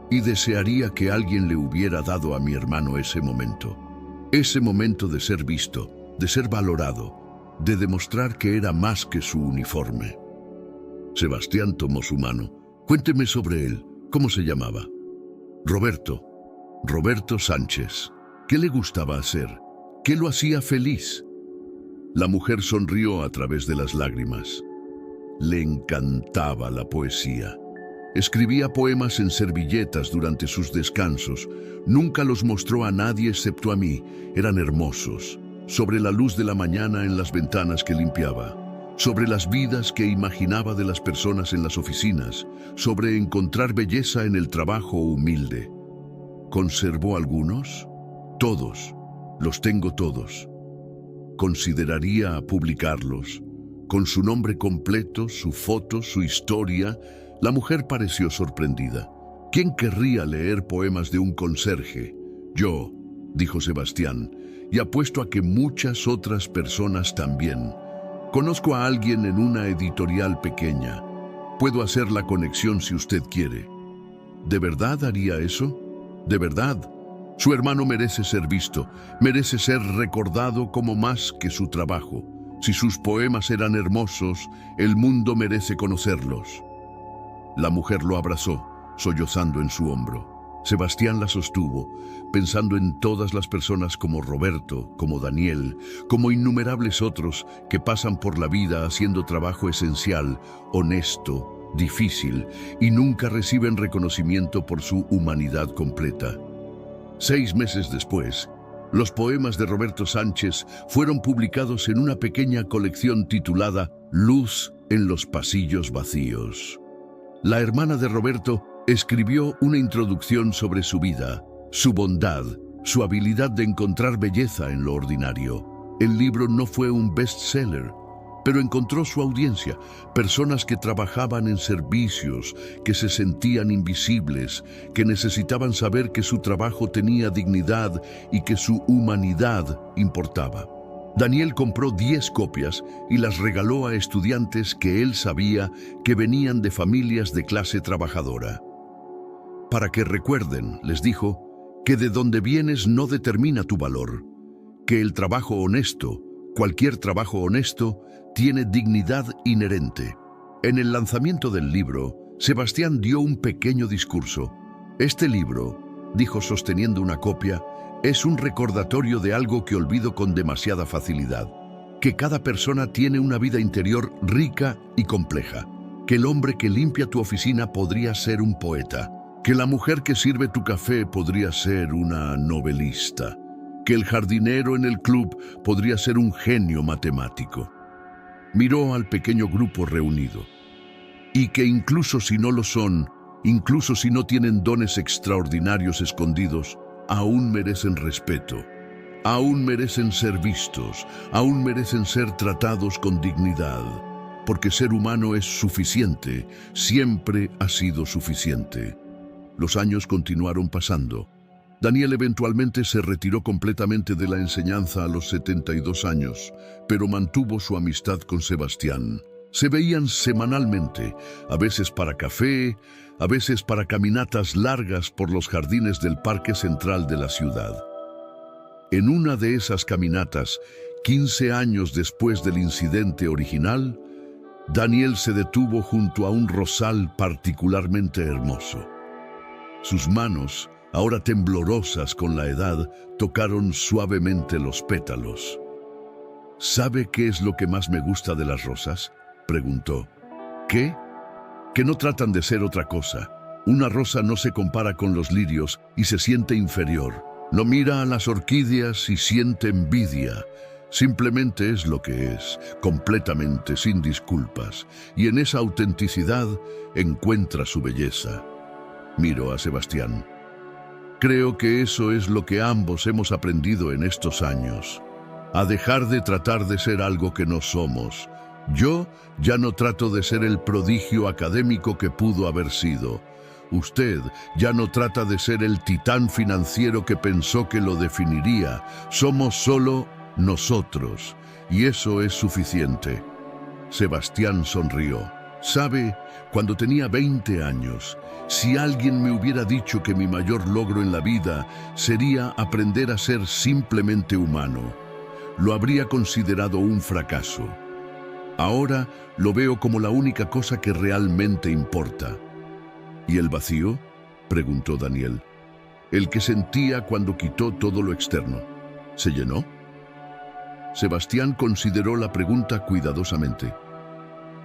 y desearía que alguien le hubiera dado a mi hermano ese momento de ser visto, de ser valorado, de demostrar que era más que su uniforme. Sebastián tomó su mano. Cuénteme sobre él. ¿Cómo se llamaba? Roberto Sánchez. ¿Qué le gustaba hacer? ¿Qué lo hacía feliz? La mujer sonrió a través de las lágrimas. Le encantaba la poesía. Escribía poemas en servilletas durante sus descansos. Nunca los mostró a nadie excepto a mí. Eran hermosos, sobre la luz de la mañana en las ventanas que limpiaba. sobre las vidas que imaginaba de las personas en las oficinas, sobre encontrar belleza en el trabajo humilde. ¿Conservó algunos? Todos. Los tengo todos. Consideraría publicarlos. Con su nombre completo, su foto, su historia. La mujer pareció sorprendida. ¿Quién querría leer poemas de un conserje? Yo, dijo Sebastián, y apuesto a que muchas otras personas también. Conozco a alguien en una editorial pequeña. Puedo hacer la conexión si usted quiere. ¿De verdad haría eso? ¿De verdad? Su hermano merece ser visto, merece ser recordado como más que su trabajo. Si sus poemas eran hermosos, el mundo merece conocerlos. La mujer lo abrazó, sollozando en su hombro. Sebastián la sostuvo, pensando en todas las personas como Roberto, como Daniel, como innumerables otros que pasan por la vida haciendo trabajo esencial, honesto, difícil, y nunca reciben reconocimiento por su humanidad completa. 6 meses después, los poemas de Roberto Sánchez fueron publicados en una pequeña colección titulada Luz en los pasillos vacíos. La hermana de Roberto escribió una introducción sobre su vida, su bondad, su habilidad de encontrar belleza en lo ordinario. El libro no fue un bestseller, pero encontró su audiencia, personas que trabajaban en servicios, que se sentían invisibles, que necesitaban saber que su trabajo tenía dignidad y que su humanidad importaba. Daniel compró 10 copias y las regaló a estudiantes que él sabía que venían de familias de clase trabajadora. Para que recuerden, les dijo, que de donde vienes no determina tu valor, que el trabajo honesto, cualquier trabajo honesto, tiene dignidad inherente. En el lanzamiento del libro, Sebastián dio un pequeño discurso. Este libro, dijo sosteniendo una copia, es un recordatorio de algo que olvido con demasiada facilidad, que cada persona tiene una vida interior rica y compleja, que el hombre que limpia tu oficina podría ser un poeta, que la mujer que sirve tu café podría ser una novelista, que el jardinero en el club podría ser un genio matemático. Miró al pequeño grupo reunido, y que incluso si no lo son, incluso si no tienen dones extraordinarios escondidos, aún merecen respeto, aún merecen ser vistos, aún merecen ser tratados con dignidad, porque ser humano es suficiente, siempre ha sido suficiente. Los años continuaron pasando. Daniel eventualmente se retiró completamente de la enseñanza a los 72 años, pero mantuvo su amistad con Sebastián. Se veían semanalmente, a veces para café, a veces para caminatas largas por los jardines del Parque Central de la ciudad. En una de esas caminatas, 15 años después del incidente original, Daniel se detuvo junto a un rosal particularmente hermoso. Sus manos, ahora temblorosas con la edad, tocaron suavemente los pétalos. ¿Sabe qué es lo que más me gusta de las rosas?, preguntó. ¿Qué? Que no tratan de ser otra cosa. Una rosa no se compara con los lirios y se siente inferior. No mira a las orquídeas y siente envidia. Simplemente es lo que es, completamente sin disculpas, y en esa autenticidad encuentra su belleza. Miró a Sebastián. Creo que eso es lo que ambos hemos aprendido en estos años, a dejar de tratar de ser algo que no somos. Yo ya no trato de ser el prodigio académico que pudo haber sido. Usted ya no trata de ser el titán financiero que pensó que lo definiría. Somos solo nosotros, y eso es suficiente. Sebastián sonrió. ¿Sabe? Cuando tenía 20 años, si alguien me hubiera dicho que mi mayor logro en la vida sería aprender a ser simplemente humano, lo habría considerado un fracaso. Ahora lo veo como la única cosa que realmente importa. ¿Y el vacío?, preguntó Daniel. El que sentía cuando quitó todo lo externo. ¿Se llenó? Sebastián consideró la pregunta cuidadosamente.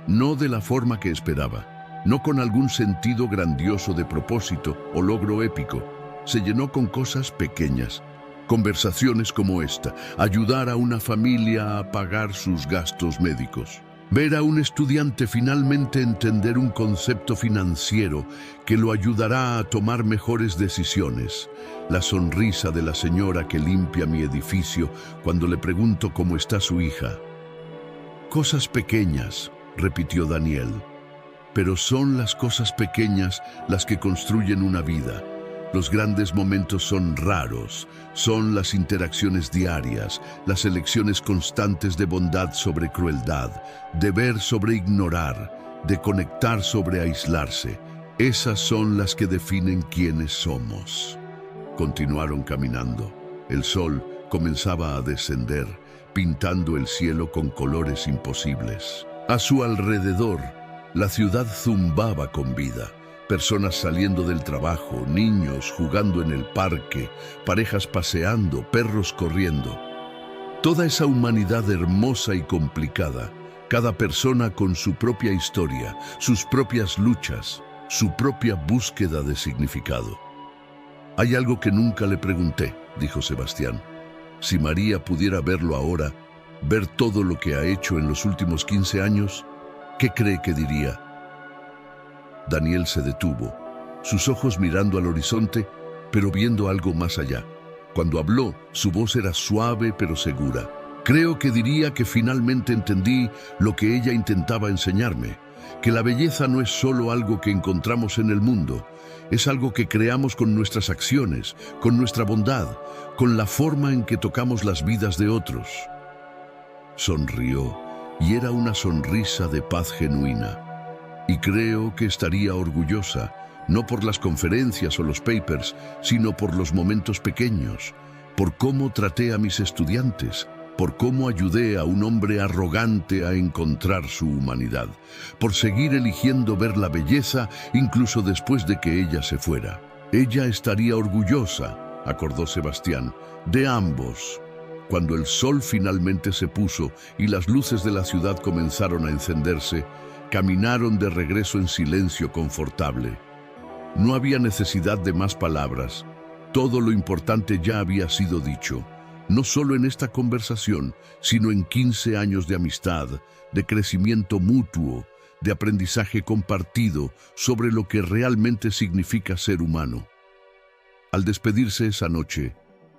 No de la forma que esperaba, no con algún sentido grandioso de propósito o logro épico. Se llenó con cosas pequeñas. Conversaciones como esta, ayudar a una familia a pagar sus gastos médicos. Ver a un estudiante finalmente entender un concepto financiero que lo ayudará a tomar mejores decisiones. La sonrisa de la señora que limpia mi edificio cuando le pregunto cómo está su hija. Cosas pequeñas, repitió Daniel. Pero son las cosas pequeñas las que construyen una vida. Los grandes momentos son raros, son las interacciones diarias, las elecciones constantes de bondad sobre crueldad, de ver sobre ignorar, de conectar sobre aislarse. Esas son las que definen quiénes somos. Continuaron caminando. El sol comenzaba a descender, pintando el cielo con colores imposibles. A su alrededor, la ciudad zumbaba con vida. Personas saliendo del trabajo, niños jugando en el parque, parejas paseando, perros corriendo. Toda esa humanidad hermosa y complicada, cada persona con su propia historia, sus propias luchas, su propia búsqueda de significado. Hay algo que nunca le pregunté, dijo Sebastián. Si María pudiera verlo ahora, ver todo lo que ha hecho en los últimos 15 años, ¿qué cree que diría? Daniel se detuvo, sus ojos mirando al horizonte, pero viendo algo más allá. Cuando habló, su voz era suave pero segura. Creo que diría que finalmente entendí lo que ella intentaba enseñarme, que la belleza no es solo algo que encontramos en el mundo, es algo que creamos con nuestras acciones, con nuestra bondad, con la forma en que tocamos las vidas de otros. Sonrió, y era una sonrisa de paz genuina. Y creo que estaría orgullosa, no por las conferencias o los papers, sino por los momentos pequeños, por cómo traté a mis estudiantes, por cómo ayudé a un hombre arrogante a encontrar su humanidad, por seguir eligiendo ver la belleza incluso después de que ella se fuera. Ella estaría orgullosa, acordó Sebastián, de ambos. Cuando el sol finalmente se puso y las luces de la ciudad comenzaron a encenderse, caminaron de regreso en silencio confortable. No había necesidad de más palabras. Todo lo importante ya había sido dicho, no solo en esta conversación, sino en 15 años de amistad, de crecimiento mutuo, de aprendizaje compartido sobre lo que realmente significa ser humano. Al despedirse esa noche,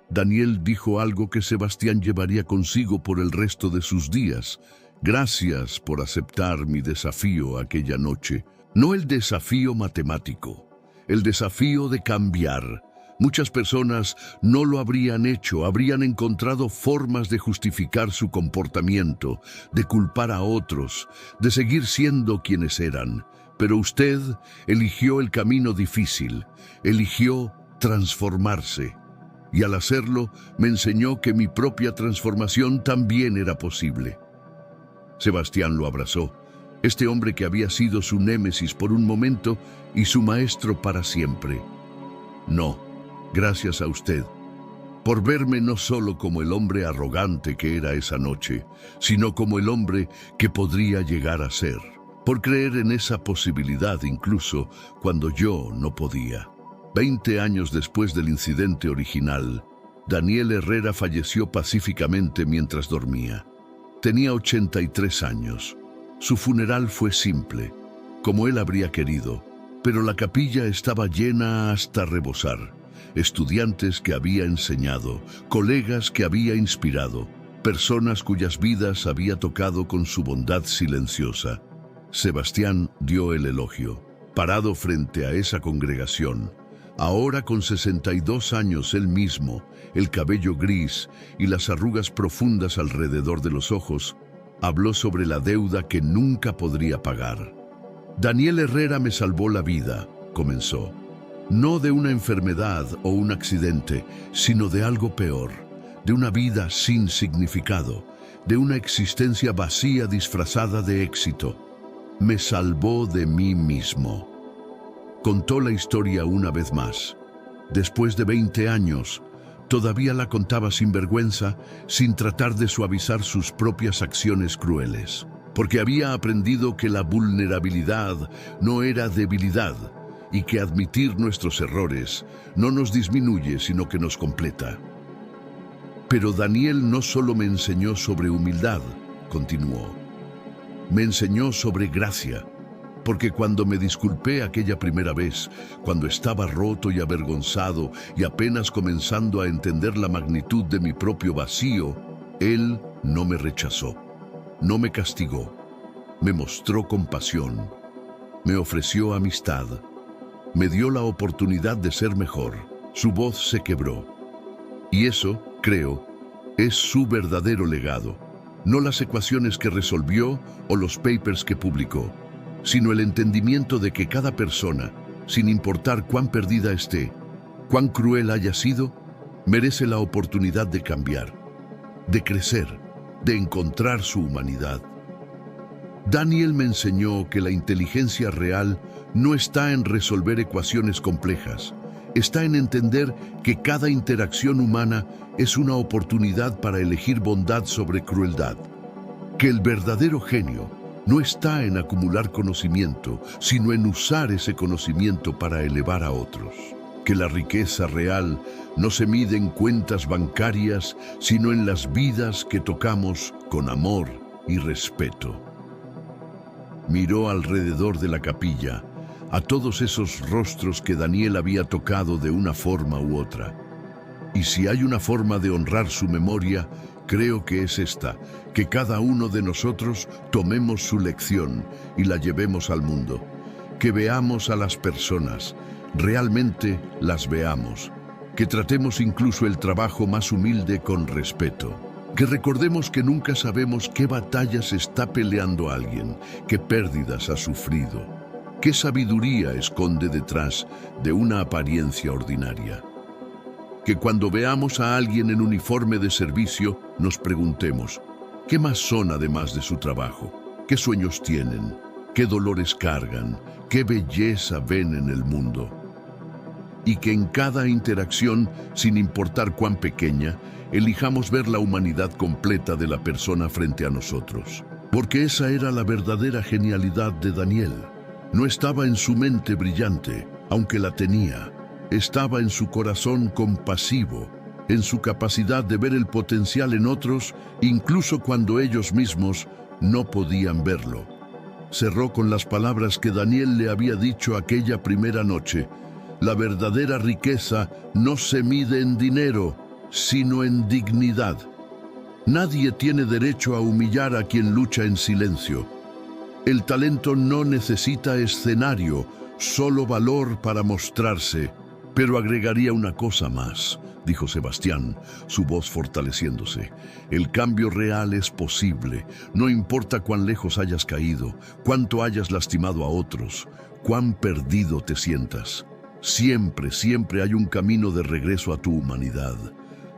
Daniel dijo algo que Sebastián llevaría consigo por el resto de sus días. Gracias por aceptar mi desafío aquella noche. No el desafío matemático, el desafío de cambiar. Muchas personas no lo habrían hecho, habrían encontrado formas de justificar su comportamiento, de culpar a otros, de seguir siendo quienes eran. Pero usted eligió el camino difícil, eligió transformarse. Y al hacerlo, me enseñó que mi propia transformación también era posible. Sebastián lo abrazó, este hombre que había sido su némesis por un momento y su maestro para siempre. No, gracias a usted, por verme no solo como el hombre arrogante que era esa noche, sino como el hombre que podría llegar a ser, por creer en esa posibilidad incluso cuando yo no podía. 20 años después del incidente original, Daniel Herrera falleció pacíficamente mientras dormía. Tenía 83 años. Su funeral fue simple, como él habría querido, pero la capilla estaba llena hasta rebosar. Estudiantes que había enseñado, colegas que había inspirado, personas cuyas vidas había tocado con su bondad silenciosa. Sebastián dio el elogio, parado frente a esa congregación. Ahora con 62 años él mismo, el cabello gris y las arrugas profundas alrededor de los ojos, habló sobre la deuda que nunca podría pagar. Daniel Herrera me salvó la vida, comenzó. No de una enfermedad o un accidente, sino de algo peor, de una vida sin significado, de una existencia vacía disfrazada de éxito. Me salvó de mí mismo. Contó la historia una vez más. Después de 20 años, todavía la contaba sin vergüenza, sin tratar de suavizar sus propias acciones crueles, porque había aprendido que la vulnerabilidad no era debilidad y que admitir nuestros errores no nos disminuye, sino que nos completa. Pero Daniel no solo me enseñó sobre humildad, continuó. Me enseñó sobre gracia, porque cuando me disculpé aquella primera vez, cuando estaba roto y avergonzado y apenas comenzando a entender la magnitud de mi propio vacío, Él no me rechazó, no me castigó, me mostró compasión, me ofreció amistad, me dio la oportunidad de ser mejor. Su voz se quebró. Y eso, creo, es su verdadero legado. No las ecuaciones que resolvió o los papers que publicó, sino el entendimiento de que cada persona, sin importar cuán perdida esté, cuán cruel haya sido, merece la oportunidad de cambiar, de crecer, de encontrar su humanidad. Daniel me enseñó que la inteligencia real no está en resolver ecuaciones complejas, está en entender que cada interacción humana es una oportunidad para elegir bondad sobre crueldad, que el verdadero genio no está en acumular conocimiento, sino en usar ese conocimiento para elevar a otros. Que la riqueza real no se mide en cuentas bancarias, sino en las vidas que tocamos con amor y respeto. Miró alrededor de la capilla a todos esos rostros que Daniel había tocado de una forma u otra. Y si hay una forma de honrar su memoria, creo que es esta, que cada uno de nosotros tomemos su lección y la llevemos al mundo. Que veamos a las personas, realmente las veamos. Que tratemos incluso el trabajo más humilde con respeto. Que recordemos que nunca sabemos qué batallas está peleando alguien, qué pérdidas ha sufrido, qué sabiduría esconde detrás de una apariencia ordinaria. Que cuando veamos a alguien en uniforme de servicio, nos preguntemos, ¿qué más son además de su trabajo? ¿Qué sueños tienen? ¿Qué dolores cargan? ¿Qué belleza ven en el mundo? Y que en cada interacción, sin importar cuán pequeña, elijamos ver la humanidad completa de la persona frente a nosotros. Porque esa era la verdadera genialidad de Daniel. No estaba en su mente brillante, aunque la tenía. Estaba en su corazón compasivo, en su capacidad de ver el potencial en otros, incluso cuando ellos mismos no podían verlo. Cerró con las palabras que Daniel le había dicho aquella primera noche. La verdadera riqueza no se mide en dinero, sino en dignidad. Nadie tiene derecho a humillar a quien lucha en silencio. El talento no necesita escenario, solo valor para mostrarse. Pero agregaría una cosa más, dijo Sebastián, su voz fortaleciéndose. El cambio real es posible, no importa cuán lejos hayas caído, cuánto hayas lastimado a otros, cuán perdido te sientas. Siempre, siempre hay un camino de regreso a tu humanidad.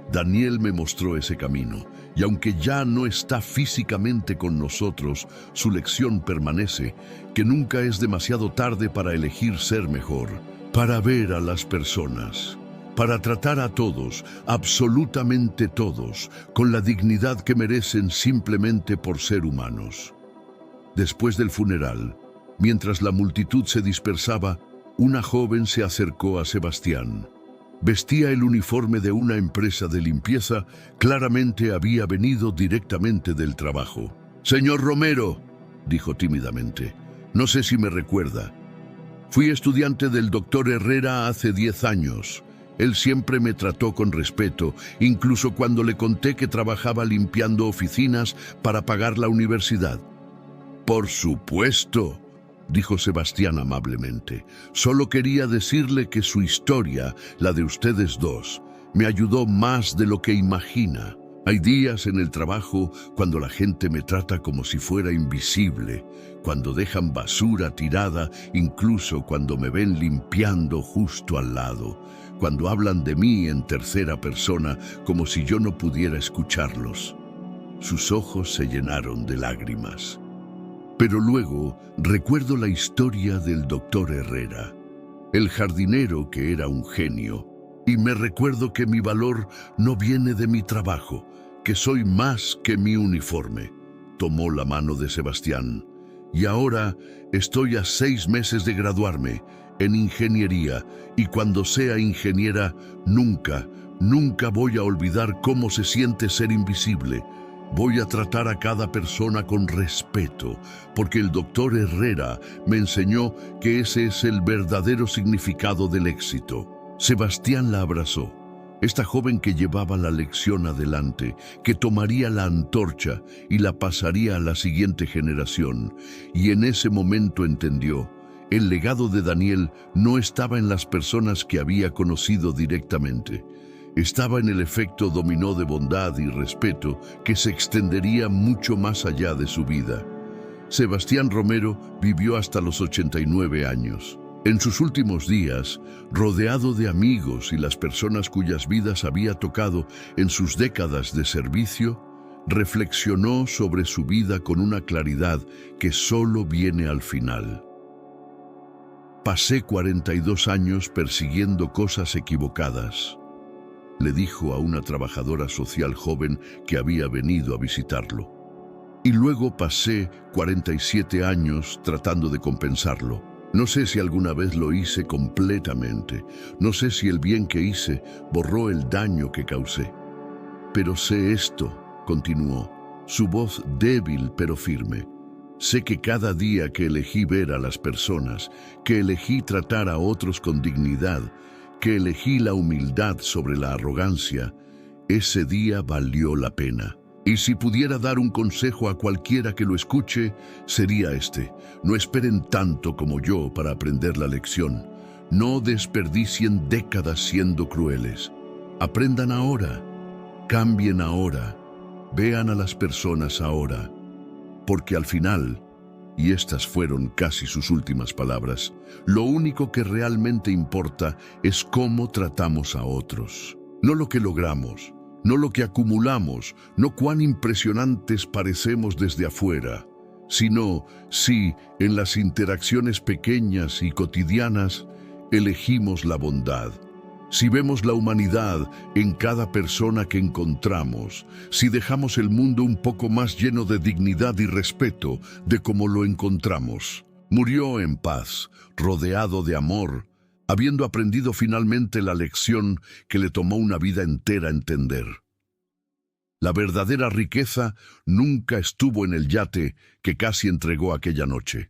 Daniel me mostró ese camino, y aunque ya no está físicamente con nosotros, su lección permanece, que nunca es demasiado tarde para elegir ser mejor. Para ver a las personas, para tratar a todos, absolutamente todos, con la dignidad que merecen simplemente por ser humanos. Después del funeral, mientras la multitud se dispersaba, una joven se acercó a Sebastián. Vestía el uniforme de una empresa de limpieza, claramente había venido directamente del trabajo. «Señor Romero», dijo tímidamente, «no sé si me recuerda. Fui estudiante del doctor Herrera hace 10 años. Él siempre me trató con respeto, incluso cuando le conté que trabajaba limpiando oficinas para pagar la universidad». «Por supuesto», dijo Sebastián amablemente. «Solo quería decirle que su historia, la de ustedes dos, me ayudó más de lo que imagina. Hay días en el trabajo cuando la gente me trata como si fuera invisible, cuando dejan basura tirada, incluso cuando me ven limpiando justo al lado, cuando hablan de mí en tercera persona como si yo no pudiera escucharlos». Sus ojos se llenaron de lágrimas. Pero luego recuerdo la historia del doctor Herrera, el jardinero que era un genio, y me recuerdo que mi valor no viene de mi trabajo, que soy más que mi uniforme. Tomó la mano de Sebastián. Y ahora estoy a 6 meses de graduarme en ingeniería, y cuando sea ingeniera, nunca voy a olvidar cómo se siente ser invisible. Voy a tratar a cada persona con respeto, porque el doctor Herrera me enseñó que ese es el verdadero significado del éxito. Sebastián la abrazó. Esta joven que llevaba la lección adelante, que tomaría la antorcha y la pasaría a la siguiente generación. Y en ese momento entendió, el legado de Daniel no estaba en las personas que había conocido directamente. Estaba en el efecto dominó de bondad y respeto que se extendería mucho más allá de su vida. Sebastián Romero vivió hasta los 89 años. En sus últimos días, rodeado de amigos y las personas cuyas vidas había tocado en sus décadas de servicio, reflexionó sobre su vida con una claridad que solo viene al final. Pasé 42 años persiguiendo cosas equivocadas, le dijo a una trabajadora social joven que había venido a visitarlo. Y luego pasé 47 años tratando de compensarlo. No sé si alguna vez lo hice completamente. No sé si el bien que hice borró el daño que causé. Pero sé esto, continuó, su voz débil pero firme. Sé que cada día que elegí ver a las personas, que elegí tratar a otros con dignidad, que elegí la humildad sobre la arrogancia, ese día valió la pena. Y si pudiera dar un consejo a cualquiera que lo escuche, sería este: no esperen tanto como yo para aprender la lección. No desperdicien décadas siendo crueles. Aprendan ahora, cambien ahora, vean a las personas ahora. Porque al final, y estas fueron casi sus últimas palabras, lo único que realmente importa es cómo tratamos a otros. No lo que logramos, no lo que acumulamos, no cuán impresionantes parecemos desde afuera, sino si en las interacciones pequeñas y cotidianas elegimos la bondad. Si vemos la humanidad en cada persona que encontramos, si dejamos el mundo un poco más lleno de dignidad y respeto de como lo encontramos. Murió en paz, rodeado de amor, habiendo aprendido finalmente la lección que le tomó una vida entera entender. La verdadera riqueza nunca estuvo en el yate que casi entregó aquella noche.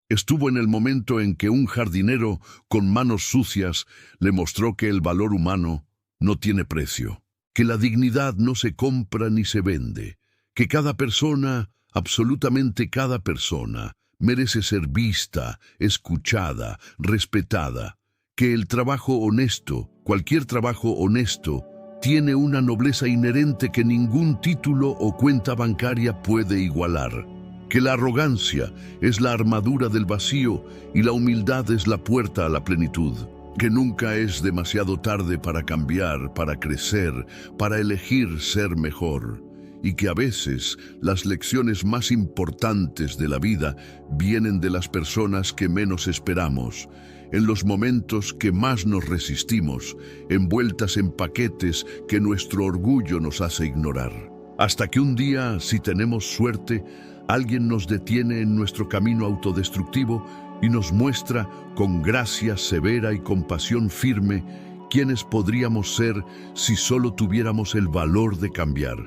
Estuvo en el momento en que un jardinero con manos sucias le mostró que el valor humano no tiene precio, que la dignidad no se compra ni se vende, que cada persona, absolutamente cada persona, merece ser vista, escuchada, respetada, que el trabajo honesto, cualquier trabajo honesto, tiene una nobleza inherente que ningún título o cuenta bancaria puede igualar. Que la arrogancia es la armadura del vacío y la humildad es la puerta a la plenitud. Que nunca es demasiado tarde para cambiar, para crecer, para elegir ser mejor. Y que a veces las lecciones más importantes de la vida vienen de las personas que menos esperamos, en los momentos que más nos resistimos, envueltas en paquetes que nuestro orgullo nos hace ignorar. Hasta que un día, si tenemos suerte, alguien nos detiene en nuestro camino autodestructivo y nos muestra, con gracia severa y compasión firme, quiénes podríamos ser si solo tuviéramos el valor de cambiar.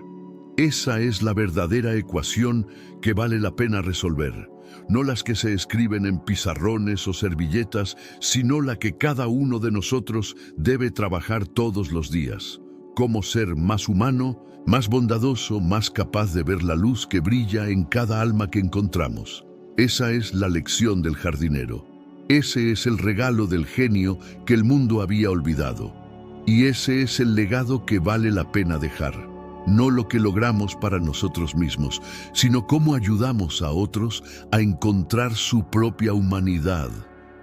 Esa es la verdadera ecuación que vale la pena resolver, no las que se escriben en pizarrones o servilletas, sino la que cada uno de nosotros debe trabajar todos los días. Cómo ser más humano, más bondadoso, más capaz de ver la luz que brilla en cada alma que encontramos. Esa es la lección del jardinero. Ese es el regalo del genio que el mundo había olvidado. Y ese es el legado que vale la pena dejar. No lo que logramos para nosotros mismos, sino cómo ayudamos a otros a encontrar su propia humanidad.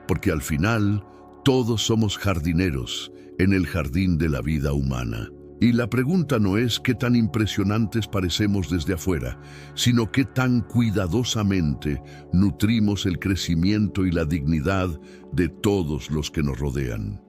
Porque al final, todos somos jardineros en el jardín de la vida humana. Y la pregunta no es qué tan impresionantes parecemos desde afuera, sino qué tan cuidadosamente nutrimos el crecimiento y la dignidad de todos los que nos rodean.